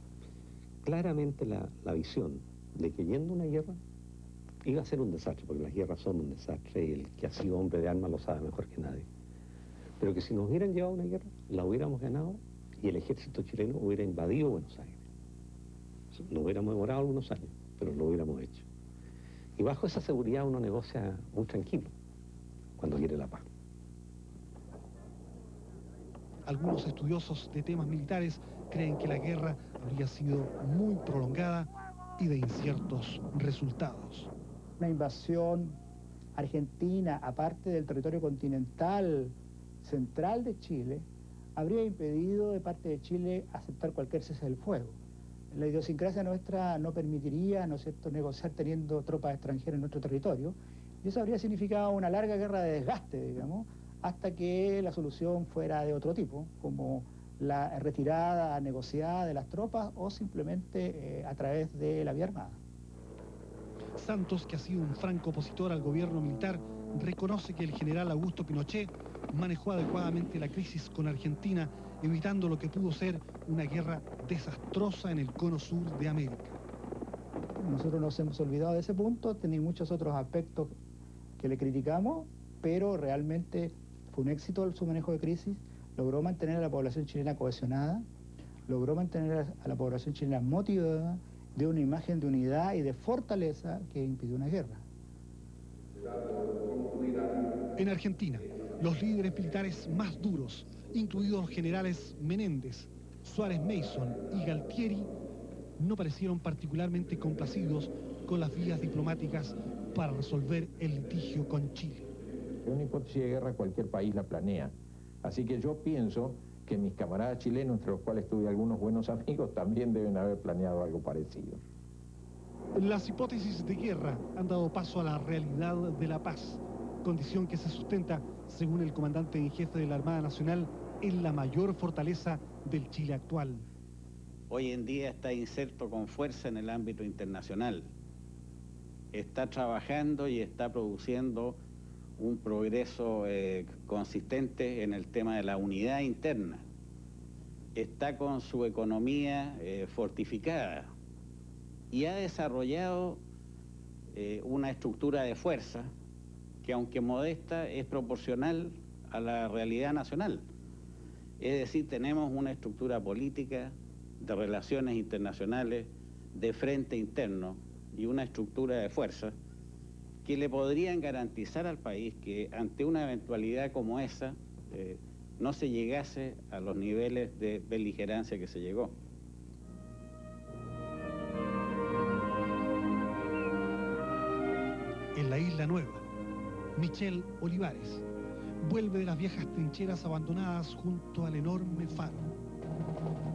[SPEAKER 3] claramente la visión de que yendo a una guerra iba a ser un desastre, porque las guerras son un desastre y el que ha sido hombre de armas lo sabe mejor que nadie. Pero que si nos hubieran llevado a una guerra, la hubiéramos ganado y el ejército chileno hubiera invadido Buenos Aires. Nos hubiéramos demorado algunos años, pero lo hubiéramos hecho. Y bajo esa seguridad uno negocia muy tranquilo cuando quiere la paz.
[SPEAKER 1] Algunos estudiosos de temas militares creen que la guerra habría sido muy prolongada y de inciertos resultados.
[SPEAKER 2] Una invasión argentina, aparte del territorio continental central de Chile, habría impedido de parte de Chile aceptar cualquier cese del fuego. La idiosincrasia nuestra no permitiría, ¿no es cierto?, negociar teniendo tropas extranjeras en nuestro territorio, y eso habría significado una larga guerra de desgaste, digamos, hasta que la solución fuera de otro tipo, como la retirada negociada de las tropas o simplemente a través de la vía armada.
[SPEAKER 1] Santos, que ha sido un franco opositor al gobierno militar, reconoce que el general Augusto Pinochet manejó adecuadamente la crisis con Argentina, evitando lo que pudo ser una guerra desastrosa en el cono sur de América.
[SPEAKER 2] Nosotros nos hemos olvidado de ese punto, tenía muchos otros aspectos que le criticamos, pero realmente fue un éxito su manejo de crisis, logró mantener a la población chilena cohesionada, logró mantener a la población chilena motivada, de una imagen de unidad y de fortaleza que impidió una guerra.
[SPEAKER 1] En Argentina, los líderes militares más duros, incluidos los generales Menéndez, Suárez Mason y Galtieri, no parecieron particularmente complacidos con las vías diplomáticas para resolver el litigio con Chile.
[SPEAKER 4] Una hipótesis de guerra cualquier país la planea, así que yo pienso que mis camaradas chilenos, entre los cuales tuve algunos buenos amigos, también deben haber planeado algo parecido.
[SPEAKER 1] Las hipótesis de guerra han dado paso a la realidad de la paz, condición que se sustenta, según el comandante en jefe de la Armada Nacional, en la mayor fortaleza del Chile actual.
[SPEAKER 23] Hoy en día está inserto con fuerza en el ámbito internacional. Está trabajando y está produciendo un progreso consistente en el tema de la unidad interna. Está con su economía fortificada y ha desarrollado una estructura de fuerza que, aunque modesta, es proporcional a la realidad nacional. Es decir, tenemos una estructura política de relaciones internacionales, de frente interno y una estructura de fuerza que le podrían garantizar al país que ante una eventualidad como esa no se llegase a los niveles de beligerancia que se llegó.
[SPEAKER 1] En la Isla Nueva, Michel Olivares vuelve de las viejas trincheras abandonadas junto al enorme faro.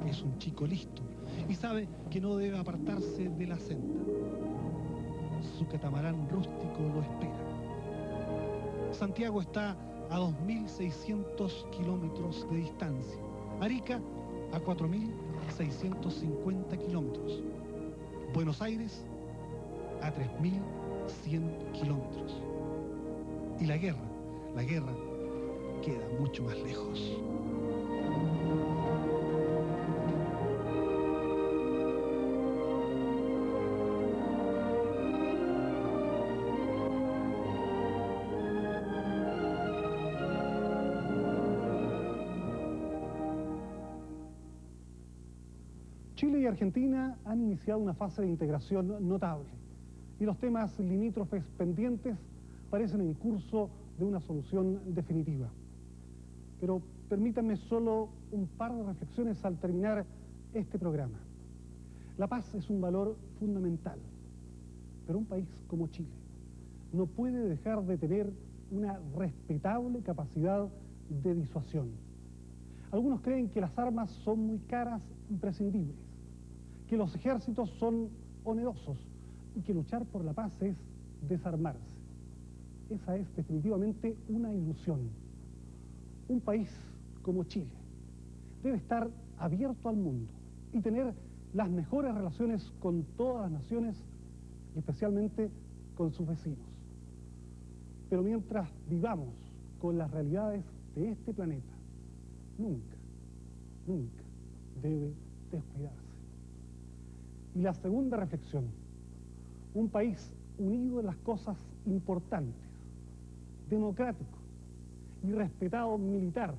[SPEAKER 1] Es un chico listo y sabe que no debe apartarse de la senda. Su catamarán rústico lo espera. Santiago está a 2.600 kilómetros de distancia. Arica a 4.650 kilómetros. Buenos Aires a 3.100 kilómetros. Y la guerra queda mucho más lejos. Chile y Argentina han iniciado una fase de integración notable y los temas limítrofes pendientes parecen en curso de una solución definitiva. Pero permítanme solo un par de reflexiones al terminar este programa. La paz es un valor fundamental, pero un país como Chile no puede dejar de tener una respetable capacidad de disuasión. Algunos creen que las armas son muy caras y prescindibles, que los ejércitos son onerosos y que luchar por la paz es desarmarse. Esa es definitivamente una ilusión. Un país como Chile debe estar abierto al mundo y tener las mejores relaciones con todas las naciones y especialmente con sus vecinos. Pero mientras vivamos con las realidades de este planeta, nunca debe descuidarse. Y la segunda reflexión, un país unido en las cosas importantes, democrático y respetado militar